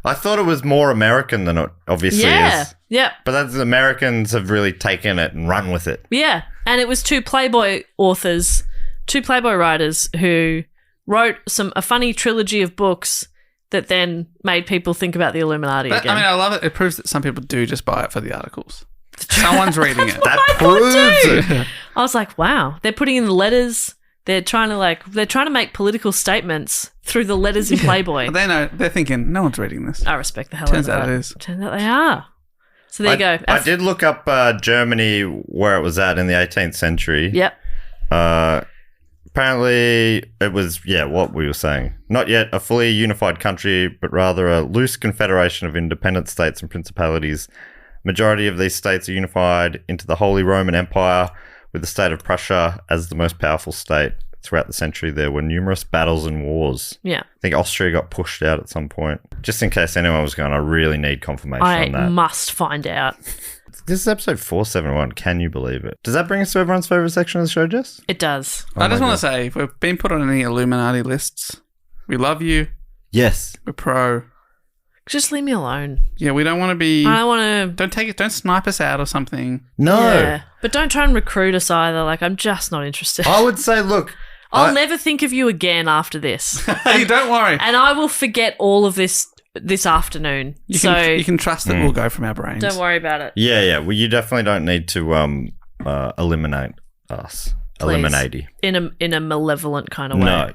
I thought it was more American than it obviously is. Yeah. But that's Americans have really taken it and run with it. Yeah. And it was two Playboy authors, two Playboy writers who wrote a funny trilogy of books that then made people think about the Illuminati again. I mean, I love it. It proves that some people do just buy it for the articles. Someone's reading it. That proves it. I was like, wow, they're putting in the letters. They're trying to make political statements through the letters in Playboy. They're thinking, no one's reading this. I respect the hell Turns out of out that. it is. Turns out they are. So there you go. I did look up Germany, where it was at in the 18th century. Yep. Apparently, it was, what we were saying. Not yet a fully unified country, but rather a loose confederation of independent states and principalities. Majority of these states are unified into the Holy Roman Empire, with the state of Prussia as the most powerful state. Throughout the century, there were numerous battles and wars. Yeah. I think Austria got pushed out at some point. Just in case anyone was going, I really need confirmation on that. I must find out. This is episode 471. Can you believe it? Does that bring us to everyone's favourite section of the show, Jess? It does. I just want to say, if we've been put on any Illuminati lists, we love you. Yes. We're pro. Just leave me alone. Yeah, we don't want to be... I don't want to... Don't snipe us out or something. No. Yeah. But don't try and recruit us either. Like, I'm just not interested. I would say, look... I'll never think of you again after this. Hey, don't worry. And I will forget all of this afternoon. You can trust that we'll go from our brains. Don't worry about it. Yeah. Well, you definitely don't need to eliminate us. Please. Eliminate. In a malevolent kind of way. No.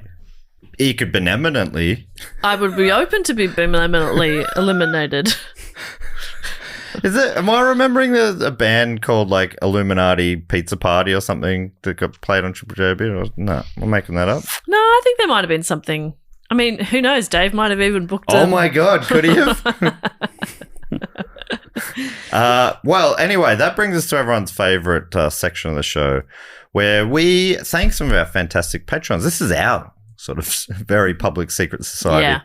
You could benevolently. I would be open to be benevolently eliminated. Am I remembering a band called like Illuminati Pizza Party or something that got played on Triple J? Or no, I'm making that up. No, I think there might have been something. I mean, who knows? Dave might have even booked Oh my God, could he have? Well, anyway, that brings us to everyone's favourite section of the show where we thank some of our fantastic patrons. This is our sort of very public secret society.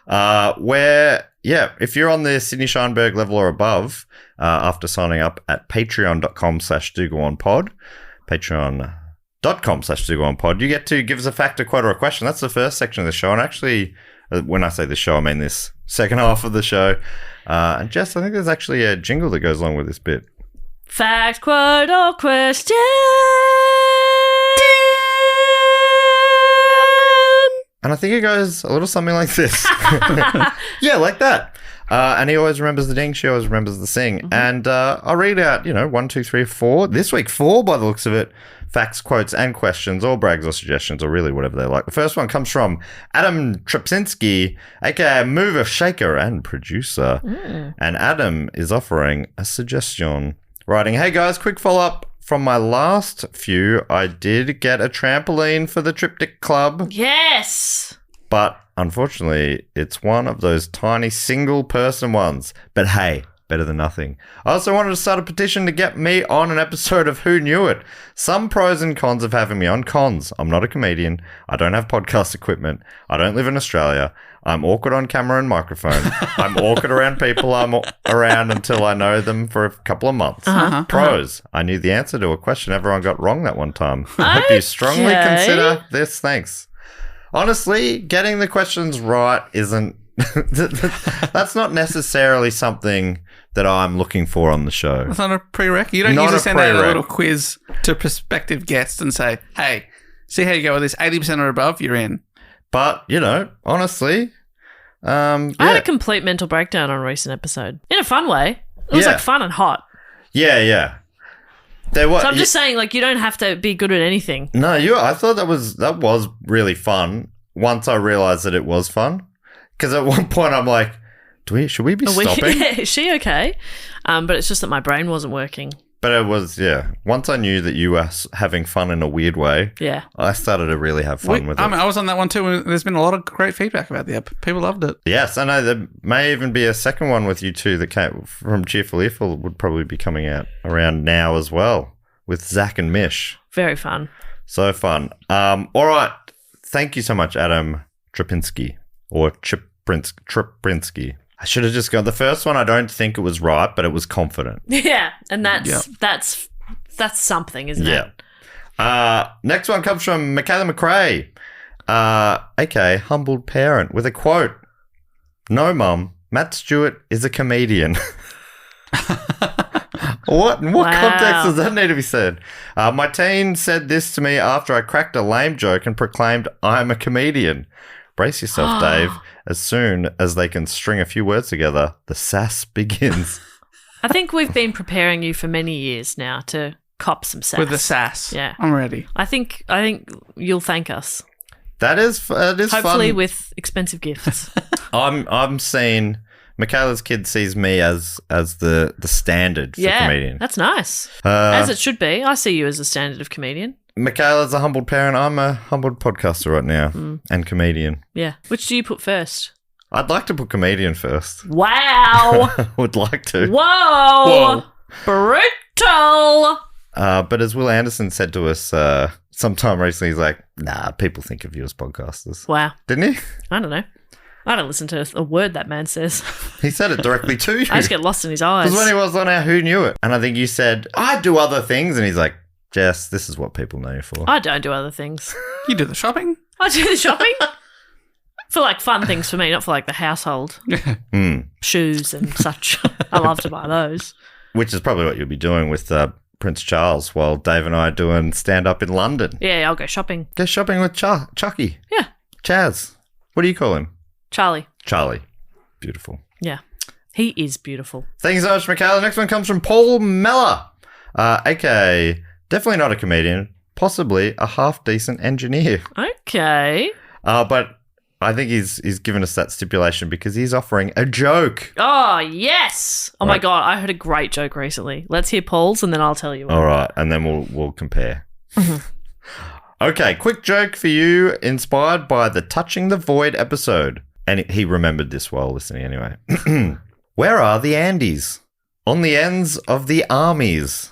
Yeah. If you're on the Sydney Scheinberg level or above, after signing up at patreon.com/dogoonpod, patreon.com/dogoonpod, you get to give us a fact, a quote, or a question. That's the first section of the show. And actually, when I say the show, I mean this second half of the show. And Jess, I think there's actually a jingle that goes along with this bit. Fact, quote, or question. And I think it goes a little something like this. Yeah, like that. And he always remembers the ding. She always remembers the sing. Mm-hmm. And I'll read out, 1, 2, 3, 4. This week, 4 by the looks of it. Facts, quotes, and questions, or brags or suggestions, or really whatever they like. The first one comes from Adam Trepsinski, aka mover, shaker, and producer. And Adam is offering a suggestion. Writing, hey guys, quick follow-up. From my last few, I did get a trampoline for the Triptych Club. Yes! But unfortunately, it's one of those tiny single-person ones. But hey, better than nothing. I also wanted to start a petition to get me on an episode of Who Knew It? Some pros and cons of having me on. Cons. I'm not a comedian. I don't have podcast equipment. I don't live in Australia. I'm awkward on camera and microphone. I'm awkward around people I'm around until I know them for a couple of months. Pros. I knew the answer to a question everyone got wrong that one time. I hope you strongly consider this. Thanks. Honestly, getting the questions right isn't... that's not necessarily something that I'm looking for on the show. That's not a prereq. You don't usually send out a little quiz to prospective guests and say, hey, see how you go with this. 80% or above, you're in. But, honestly... I had a complete mental breakdown on a recent episode. In a fun way. It was like fun and hot. Yeah. So I'm just saying, like, you don't have to be good at anything. No, I thought that was really fun once I realised that it was fun. Because at one point I'm like, should we be stopping? Is she okay? But it's just that my brain wasn't working. But it was, once I knew that you were having fun in a weird way, I started to really have fun with it. I was on that one too, and there's been a lot of great feedback about the app. People loved it. Yes, I know there may even be a second one with you two that came from Cheerful Earful would probably be coming out around now as well with Zach and Mish. Very fun. So fun. All right. Thank you so much, Adam Trepinski or Trepinski. I should have just gone. The first one, I don't think it was right, but it was confident. Yeah, and that's something, isn't it? Yeah. Next one comes from Michaela McRae, aka Humbled Parent, with a quote. No, Mum, Matt Stewart is a comedian. What? In what context does that need to be said? My teen said this to me after I cracked a lame joke and proclaimed, I'm a comedian. Brace yourself, Dave. As soon as they can string a few words together, the sass begins. I think we've been preparing you for many years now to cop some sass. With the sass. Yeah. I'm ready. I think you'll thank us. That is fun. Hopefully with expensive gifts. I'm seeing... Michaela's kid sees me as the standard for comedian. That's nice. As it should be. I see you as a standard of comedian. Michaela's a humbled parent. I'm a humbled podcaster right now and comedian. Yeah. Which do you put first? I'd like to put comedian first. Wow. Would like to. Whoa. Brutal. But as Will Anderson said to us sometime recently, he's like, nah, people think of you as podcasters. Wow. Didn't he? I don't know. I don't listen to a word that man says. He said it directly to you. I just get lost in his eyes. Because when he was on our Who Knew It, and I think you said, I do other things, and he's like, Jess, this is what people know you for. I don't do other things. You do the shopping? I do the shopping for like fun things for me, not for like the household. Shoes and such. I love to buy those. Which is probably what you'll be doing with Prince Charles while Dave and I are doing stand-up in London. Yeah, I'll go shopping. Go shopping with Chucky. Yeah. Chaz. What do you call him? Charlie. Charlie. Beautiful. Yeah. He is beautiful. Thank you so much, Michaela. Next one comes from Paul Meller, aka definitely not a comedian, possibly a half-decent engineer. Okay. But I think he's given us that stipulation because he's offering a joke. Oh, yes. Oh, my Right. God. I heard a great joke recently. Let's hear Paul's and then I'll tell you. All right, and then we'll compare. Okay, quick joke for you, inspired by the Touching the Void episode. And he remembered this while listening anyway. Where are the Andes? On the ends of the armies.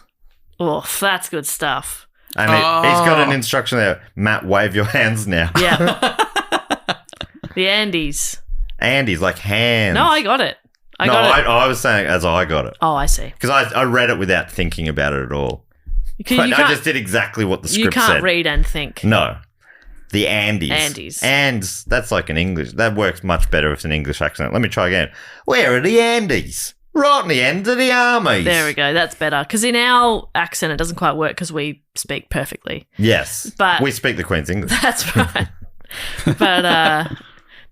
Oh, that's good stuff. And he's got an instruction there. Matt, wave your hands now. Yeah. The Andes. Andes, like hands. No, I got it. I got it. I was saying as I got it. Oh, I see. Because I read it without thinking about it at all. You But I can't- just did exactly what the You script can't said. read and think. No. The Andes. Andes. Andes. That's like an English. That works much better with an English accent. Let me try again. Where are the Andes? Right on the end of the armies. There we go. That's better. Because in our accent, it doesn't quite work because we speak perfectly. Yes. But- we speak the Queen's English. That's right. But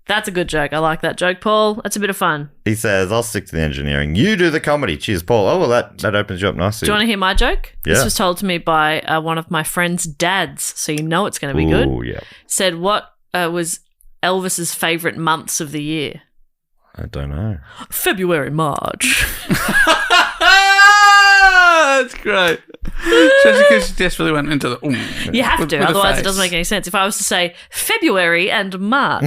that's a good joke. I like that joke, Paul. That's a bit of fun. He says, I'll stick to the engineering. You do the comedy. Cheers, Paul. Oh, well, that opens you up nicely. Do you want to hear my joke? Yeah. This was told to me by one of my friend's dads, so you know it's going to be good. Oh, yeah. Said, what was Elvis's favourite months of the year? I don't know. February, March. That's great. Especially because she just really went into the. You have with to, a otherwise it face. doesn't make any sense. If I was to say February and March,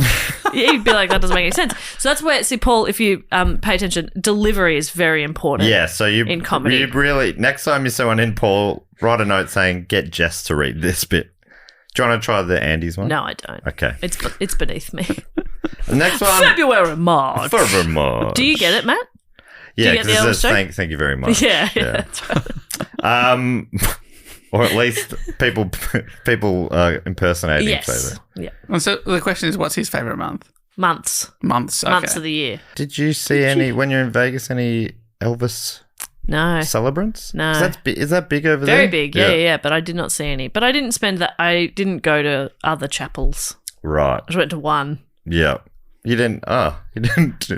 you'd be like, that doesn't make any sense. So that's where, see, Paul, if you pay attention, delivery is very important. Yeah, so in comedy. you really, next time you see one in, Paul, write a note saying, get Jess to read this bit. Do you want to try the Andes one? No, I don't. Okay. It's beneath me. The next one. February, March. February, March. Do you get it, Matt? Yeah, you get because the it says Elvis joke? thank you very much. Yeah, that's right. Or at least people impersonating each Yes. other. Yeah. And so the question is, what's his favourite month? Months. Months. Okay. Months of the year. Did you see any, when you're in Vegas, any Elvis No. celebrants? No. Is that big over there? Very big. Yeah. But I did not see any. But I didn't spend that. I didn't go to other chapels. Right. I just went to one. Yeah. You didn't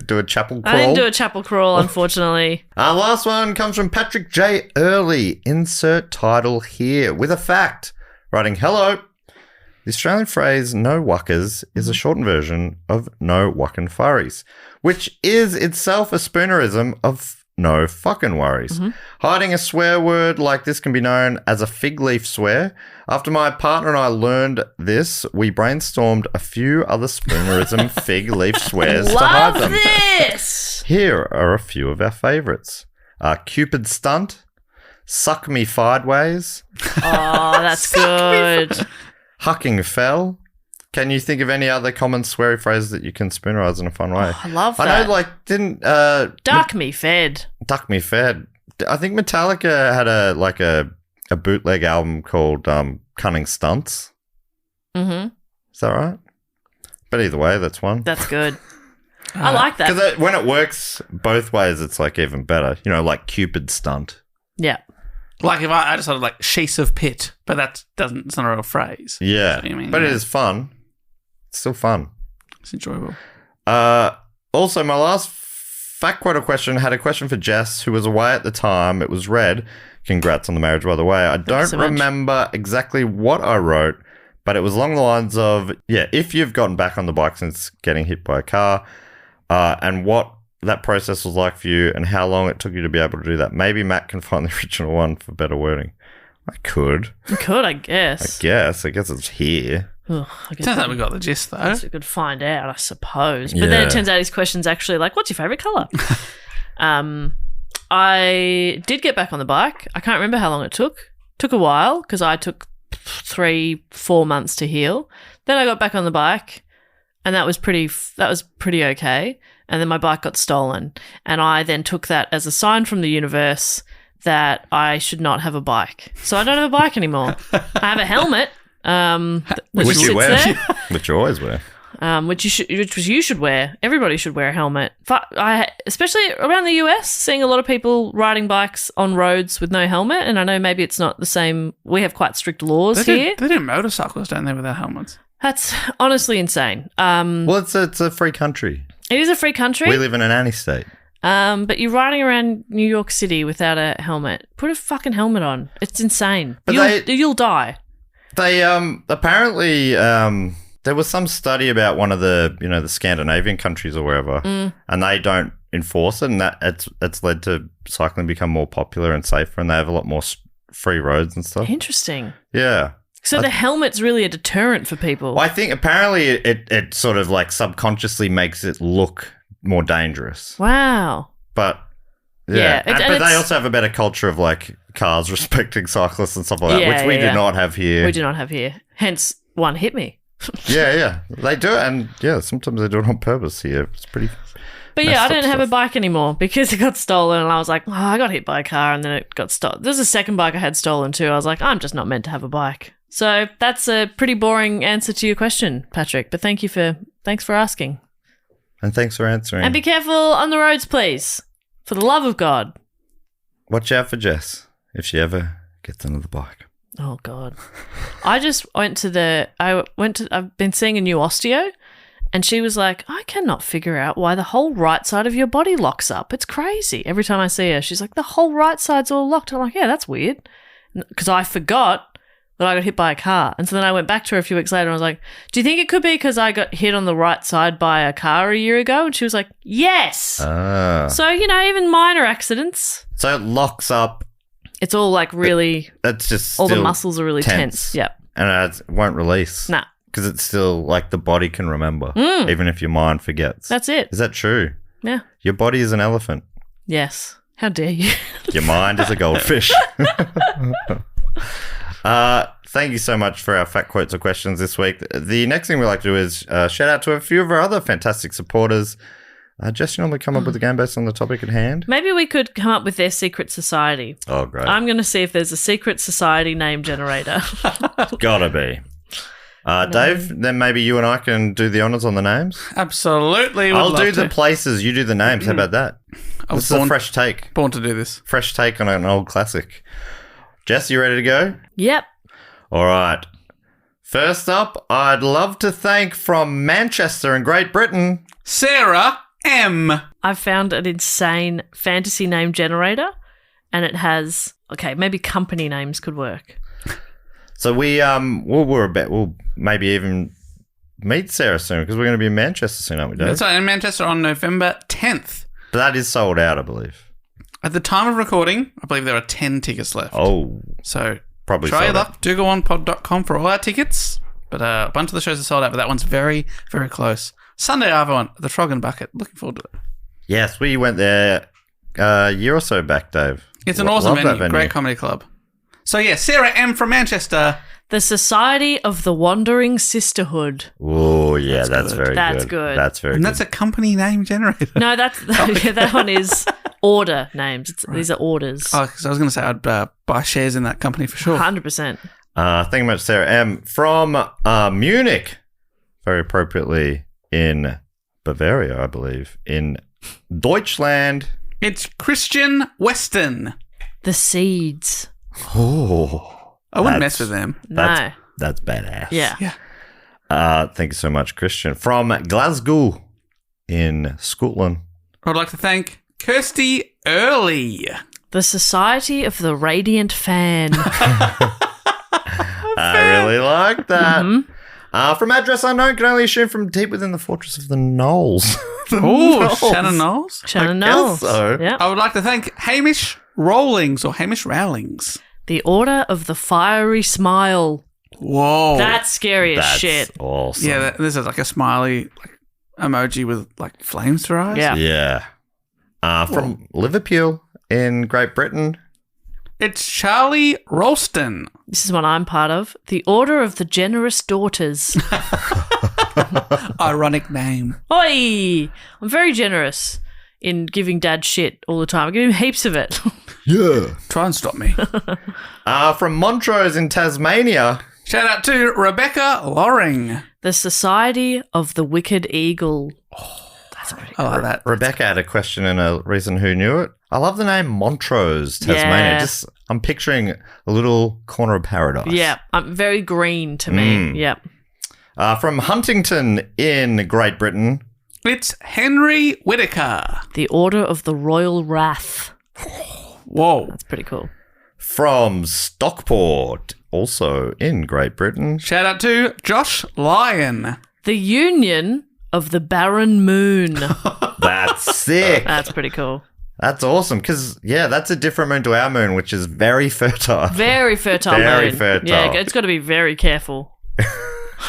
do a chapel crawl? I didn't do a chapel crawl, unfortunately. Our last one comes from Patrick J. Early. Insert title here with a fact. Writing, hello. The Australian phrase no wuckers is a shortened version of no wuckin' furries, which is itself a spoonerism of no fucking worries. Hiding a swear word like this can be known as a fig leaf swear. After my partner and I learned this, we brainstormed a few other spoonerism fig leaf swears to hide Love them. this. Here are a few of our favourites. Cupid stunt, suck me sideways, Oh, that's good. hucking fell. Can you think of any other common sweary phrases that you can spoonerize in a fun way? I love I that. know, like, didn't Duck me fed. Duck Me Fed. I think Metallica had a bootleg album called Cunning Stunts. Mm-hmm. Is that right? But either way, that's one. That's good. I like that. Because when it works both ways, it's like even better. You know, like Cupid Stunt. Yeah. Like if I just sort of like sheath of pit, but that doesn't. It's not a real phrase. Yeah, That's what you mean, but it yeah. is fun. It's still fun. It's enjoyable. Also, my last fact quote question had a question for Jess, who was away at the time. It was read. Congrats on the marriage, by the way. I don't so much. remember exactly what I wrote, but it was along the lines of, if you've gotten back on the bike since getting hit by a car, and what that process was like for you and how long it took you to be able to do that. Maybe Matt can find the original one for better wording. I could. You could, I guess. I guess it's here. Ugh, I guess Sounds like we got the gist, though. we could find out, I suppose. But then it turns out his question's actually like, what's your favourite colour? I did get back on the bike. I can't remember how long it took. Took a while because I took 3-4 months to heal. Then I got back on the bike and that was pretty okay. And then my bike got stolen. And I then took that as a sign from the universe that I should not have a bike. So I don't have a bike anymore. I have a helmet. Which you wear. There, Which you always wear. which you should wear. Everybody should wear a helmet. Especially around the US, seeing a lot of people riding bikes on roads with no helmet. And I know maybe it's not the same. We have quite strict laws here. They do motorcycles, don't they, without helmets? That's honestly insane. Well, it's a free country. It is a free country. We live in an anti-state. But you're riding around New York City without a helmet. Put a fucking helmet on. It's insane. But you'll die. They apparently there was some study about one of the the Scandinavian countries or wherever, and they don't enforce it, and that it's led to cycling become more popular and safer, and they have a lot more free roads and stuff. Interesting. Yeah. So the helmet's really a deterrent for people. Well, I think apparently it sort of like subconsciously makes it look more dangerous. Wow. But yeah, and but they also have a better culture of like cars respecting cyclists and stuff like that, which we do not have here. We do not have here. Hence, one hit me. yeah, they do it, and sometimes they do it on purpose here. It's pretty. But yeah, I didn't have a bike anymore because it got stolen, and I was like, oh, I got hit by a car, and then it got stolen. There's a second bike I had stolen too. I was like, I'm just not meant to have a bike. So that's a pretty boring answer to your question, Patrick. But thanks for asking. And thanks for answering. And be careful on the roads, please. For the love of God. Watch out for Jess if she ever gets another bike. Oh God. I've been seeing a new osteo, and she was like, I cannot figure out why the whole right side of your body locks up. It's crazy. Every time I see her, she's like, the whole right side's all locked. I'm like, yeah, that's weird. Because I forgot that I got hit by a car. And so then I went back to her a few weeks later and I was like, do you think it could be because I got hit on the right side by a car a year ago? And she was like, yes. So, even minor accidents. So it locks up. It's all like really, that's just all the muscles are really tense. Yep. And it won't release. Nah. Because it's still like the body can remember, even if your mind forgets. That's it. Is that true? Yeah. Your body is an elephant. Yes. How dare you? Your mind is a goldfish. Thank you so much for our fact quotes or questions this week. The next thing we like to do is shout out to a few of our other fantastic supporters. Jess, you normally come up with a game based on the topic at hand. Maybe we could come up with their secret society. Oh, great. I'm going to see if there's a secret society name generator. Gotta be. Dave, then maybe you and I can do the honours on the names. Absolutely. I'll do the places, you do the names. How about that? This is a fresh take. Born to do this. Fresh take on an old classic. Jess, you ready to go? Yep. All right. First up, I'd love to thank from Manchester in Great Britain, Sarah M. I've found an insane fantasy name generator, and it has maybe company names could work. So we'll maybe even meet Sarah soon because we're going to be in Manchester soon, aren't we, Dave? That's right, in Manchester on November 10th. But that is sold out, I believe. At the time of recording, I believe there are 10 tickets left. Oh. So probably try your sold out. luck. Do go on pod.com for all our tickets. But a bunch of the shows are sold out, but that one's very, very close. Sunday, I have one at the Frog and Bucket. Looking forward to it. Yes, we went there a year or so back, Dave. It's an awesome venue. Great comedy club. So, yeah, Sarah M. from Manchester. The Society of the Wandering Sisterhood. Oh, yeah, that's very good. That's good. That's very and good. that's a company name generator. No, that one is order names. These are orders. Oh, because I was going to say I'd buy shares in that company for sure. 100%. Thank you much, Sarah M. From Munich, very appropriately in Bavaria, I believe, in Deutschland. It's Christian Weston. The Seeds. Oh, I wouldn't mess with them. No. That's badass. Yeah. Thank you so much, Christian. From Glasgow in Scotland. I'd like to thank Kirsty Early. The Society of the Radiant Fan. I really like that. Mm-hmm. From address unknown, can only assume from deep within the fortress of the Knolls. Oh, Shannon Knowles? Shannon Knowles. So. Yep. I would like to thank Hamish Rawlings. The Order of the Fiery Smile. Whoa. That's scary as That's shit. awesome. Yeah, this is like a smiley emoji with like flames for eyes. Yeah. Yeah. From Liverpool in Great Britain. It's Charlie Ralston. This is one I'm part of. The Order of the Generous Daughters. Ironic name. Oi! I'm very generous in giving Dad shit all the time. I give him heaps of it. Yeah. Try and stop me. From Montrose in Tasmania. Shout out to Rebecca Loring. The Society of the Wicked Eagle. That's pretty I like that. Rebecca had a question in a recent Who Knew It. I love the name Montrose, Tasmania. Yeah. I'm picturing a little corner of paradise. Yeah, very green to me. Yep. From Huntington in Great Britain. It's Henry Whitaker. The Order of the Royal Wrath. Whoa. That's pretty cool. From Stockport, also in Great Britain. Shout out to Josh Lyon. The Union of the Barren Moon. That's sick. That's pretty cool. That's awesome because, that's a different moon to our moon, which is very fertile. Very fertile Very moon. fertile. Yeah, it's got to be very careful.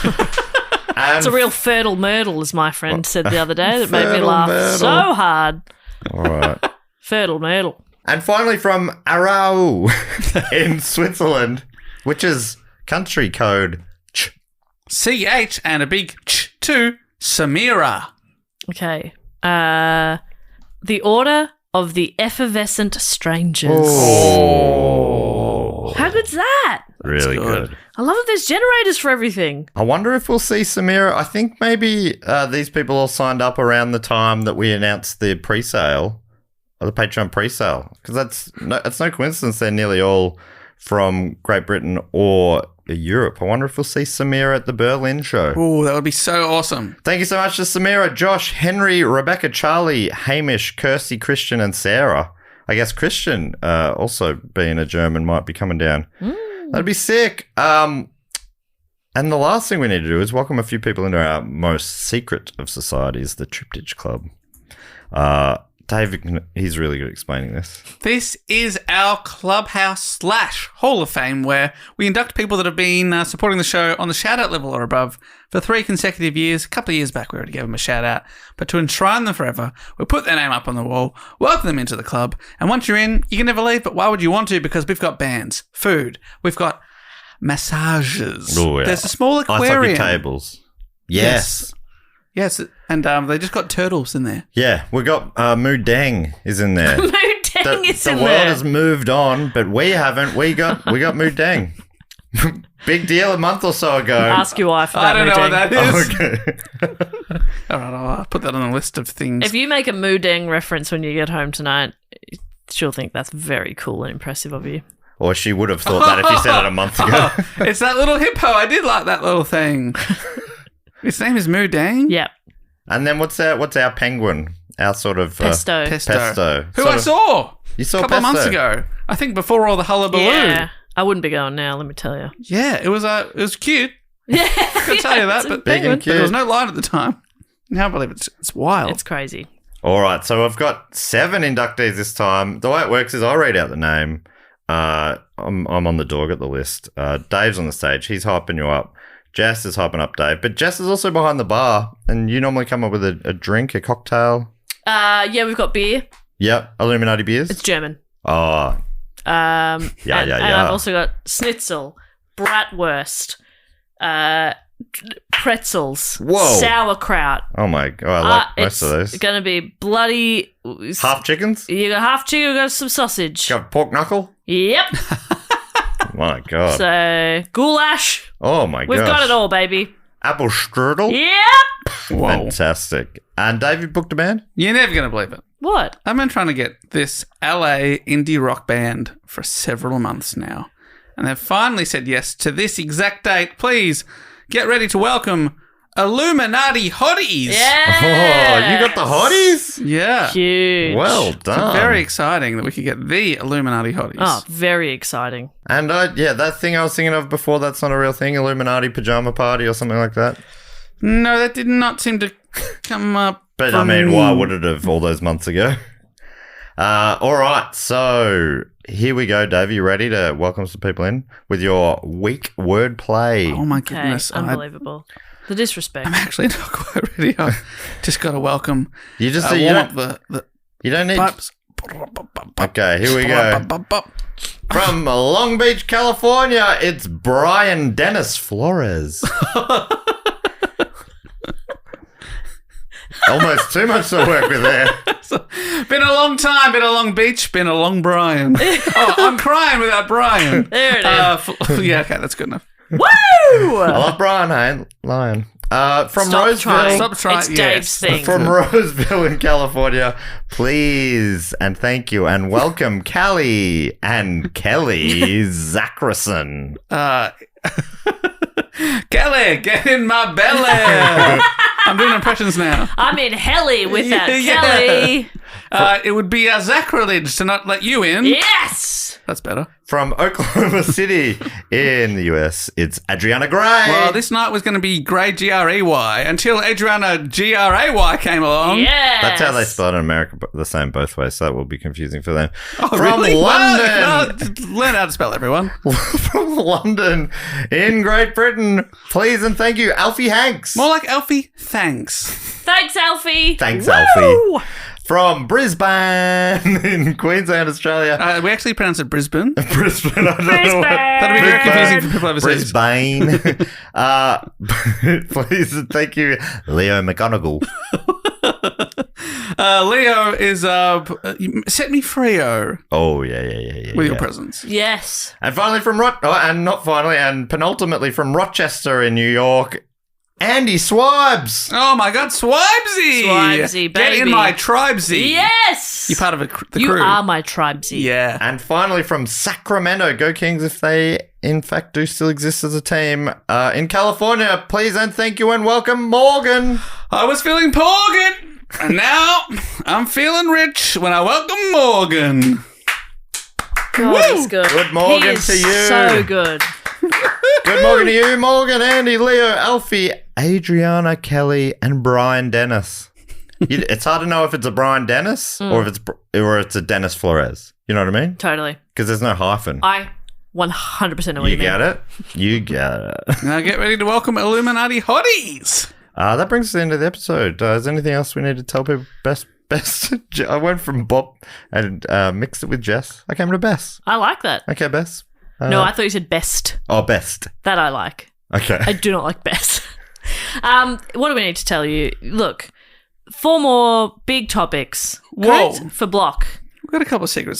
And It's a real fertile myrtle, as my friend said the other day. That made me Fertile laugh myrtle. so hard. all right. Fertile myrtle. And finally from Aarau in Switzerland, which is country code ch. CH and a big ch to Samira. Okay. The Order of the Effervescent Strangers. Oh. How good's that? Really good. good. I love that there's generators for everything. I wonder if we'll see Samira. I think maybe these people all signed up around the time that we announced the pre-sale, or the Patron pre-sale, because it's no coincidence they're nearly all from Great Britain or Europe. I wonder if we'll see Samira at the Berlin show. Oh, that would be so awesome. Thank you so much to Samira, Josh, Henry, Rebecca, Charlie, Hamish, Kirsty, Christian, and Sarah. I guess Christian, also being a German, might be coming down. That'd be sick. And the last thing we need to do is welcome a few people into our most secret of societies, the Triptych Club. Dave, he's really good at explaining this. This is our clubhouse / Hall of Fame where we induct people that have been supporting the show on the shout-out level or above for 3 consecutive years. A couple of years back, we already gave them a shout-out. But to enshrine them forever, we put their name up on the wall, welcome them into the club, and once you're in, you can never leave. But why would you want to? Because we've got bands, food, we've got massages. Oh, yeah. There's a small Ice hockey aquarium. tables. Yes. Yes, and they just got turtles in there. Yeah, we got Moo Deng is in there. Moo Deng is The in world there. has moved on, but we haven't. We got Moo Deng. Big deal a month or so ago. Ask your wife I about don't know Moo what Deng. that is. Okay. All right, I'll put that on the list of things. If you make a Moo Deng reference when you get home tonight, she'll think that's very cool and impressive of you. Or she would have thought that if you said it a month ago. It's that little hippo. I did like that little thing. Its name is Moo Dang. Yep. And then what's our penguin? Our sort of Pesto. Pesto. Who Sort I of- saw You saw a couple of Pesto? months ago. I think before all the hullabaloo. Yeah. I wouldn't be going now, let me tell you. Yeah, it was cute. Yeah. I can tell you that, it's a but Big and penguin. there was cute. no line at the time. Now I believe it's wild. It's crazy. All right, so I've got 7 inductees this time. The way it works is I'll read out the name. I'm on the dog at the list. Dave's on the stage. He's hyping you up. Jess is hyping up Dave. But Jess is also behind the bar, and you normally come up with a drink, a cocktail. Yeah, we've got beer. Yep, Illuminati beers. It's German. Oh, And yeah. I've also got schnitzel, bratwurst, pretzels, Whoa. sauerkraut. oh my God, I like most of It's those. going to be bloody... Half chickens? You got half chicken, you got some sausage. Got pork knuckle? Yep. My God. So, goulash. Oh my God. We've got it all, baby. Apple strudel? Yep. Whoa. Fantastic. And Dave, you booked a band? You're never going to believe it. What? I've been trying to get this LA indie rock band for several months now. And they've finally said yes to this exact date. Please get ready to welcome Illuminati Hotties. Yeah. Oh, you got the hotties? Yeah. Huge. Well done. Very exciting that we could get the Illuminati Hotties. Oh, very exciting. And that thing I was thinking of before, that's not a real thing, Illuminati pajama party or something like that. No, that did not seem to come up. But for I mean, me. why would it have all those months ago? All right, so here we go, Dave. You ready to welcome some people in with your weak wordplay? Oh, my Okay, goodness. unbelievable. The disrespect. I'm actually not quite ready. I just got to welcome. You just warm you up don't, the you don't need. pipes. Okay, here we go. From Long Beach, California, it's Brian Dennis Flores. Almost too much to work with there. Been a long time, been a long beach, been a long Brian. Oh, I'm crying without Brian. There it is. Yeah, okay, that's good enough. Woo! I love Brian, I ain't lying. From Stop Roseville. trying. Stop trying, It's yes. Dave's thing. From Roseville in California, please and thank you and welcome Callie and Kelly Zachrison. Kelly, get in my belly. I'm doing impressions now. I'm in helly with that Yeah. Kelly. It would be a sacrilege to not let you in. Yes. That's better. From Oklahoma City in the US, it's Adriana Gray. Well, this night was going to be Grey Grey until Adriana Gray came along. Yes. That's how they spell it in America, but the same both ways, so that will be confusing for them. Oh, From really? London. Well, learn how to spell, everyone. From London in Great Britain, please and thank you, Alfie Hanks. More like Alfie, thanks. Thanks, Alfie. Thanks, Woo! Alfie. From Brisbane in Queensland, Australia. We actually pronounce it Brisbane. Brisbane, I don't know what. That'd be very confusing for people overseas. Brisbane. Please and thank you, Leo McGonagall. Leo is set me free-o Oh, yeah. with your presence. Yes. And finally from and penultimately from Rochester in New York, Andy Swibes. Oh my God, Swibesy! Swibesy, Get in baby. my tribesy. Yes. You're part of the crew. You are my tribesy. Yeah. And finally from Sacramento, go Kings if they in fact do still exist as a team. In California, please and thank you and welcome Morgan. I was feeling poor good, and now I'm feeling rich when I welcome Morgan. God, he's good. Good Morgan He is to you. So good. Good Morgan to you, Morgan, Andy, Leo, Alfie, Adriana, Kelly, and Brian Dennis. It's hard to know if it's a Brian Dennis or if it's a Dennis Flores. You know what I mean? Totally. Because there's no hyphen. I 100% know what you mean. Get it? You get it. Now get ready to welcome Illuminati hotties. That brings us to the end of the episode. Is there anything else we need to tell people? Best. I went from Bob and mixed it with Jess. I came to Bess. I like that. Okay, Bess. No, I thought you said best. Oh, best. That I like. Okay. I do not like best. What do we need to tell you? Look, 4 more big topics. Whoa. Correct? For block. We've got a couple of secret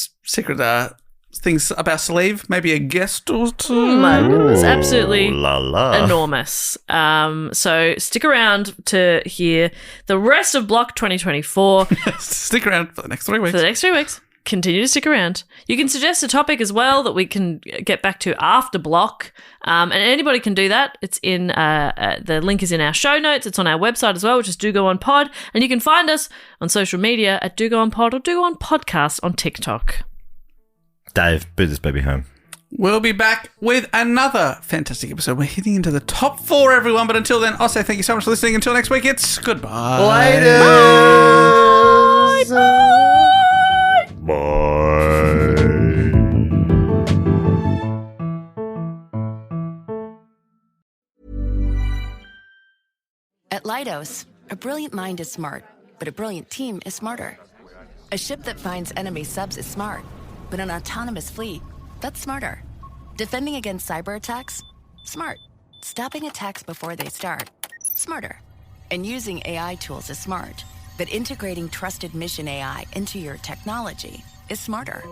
things up our sleeve. Maybe a guest or two. Oh my goodness, absolutely La la. enormous. So stick around to hear the rest of Block 2024 Stick around for the next 3 weeks. for the next 3 weeks. Continue to stick around. You can suggest a topic as well that we can get back to after Block, and anybody can do that. It's in the link is in our show notes. It's on our website as well, which is Do Go On Pod, and you can find us on social media at Do Go On Pod or Do Go On Podcast on TikTok. Dave, boot this baby home. We'll be back with another fantastic episode. We're hitting into the top 4, everyone. But until then, I'll say thank you so much for listening. Until next week, it's goodbye. Later. Bye. At Leidos, a brilliant mind is smart, but a brilliant team is smarter. A ship that finds enemy subs is smart, but an autonomous fleet, that's smarter. Defending against cyber attacks? Smart. Stopping attacks before they start? Smarter. And using AI tools is smart, but integrating trusted mission AI into your technology is smarter.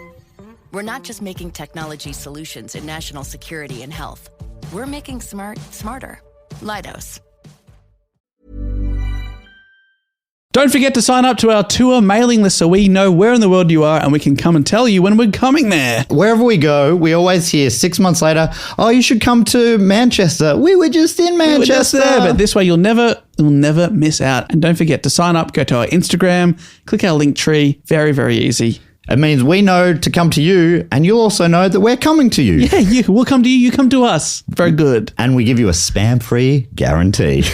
We're not just making technology solutions in national security and health. We're making smart smarter. Leidos. Don't forget to sign up to our tour mailing list so we know where in the world you are and we can come and tell you when we're coming there. Wherever we go, we always hear 6 months later, oh, you should come to Manchester. We were just in Manchester. We were just there, but this way you'll never miss out. And don't forget to sign up, go to our Instagram, click our link tree. Very, very easy. It means we know to come to you, and you'll also know that we're coming to you. Yeah, we'll come to you, you come to us. Very good. And we give you a spam-free guarantee.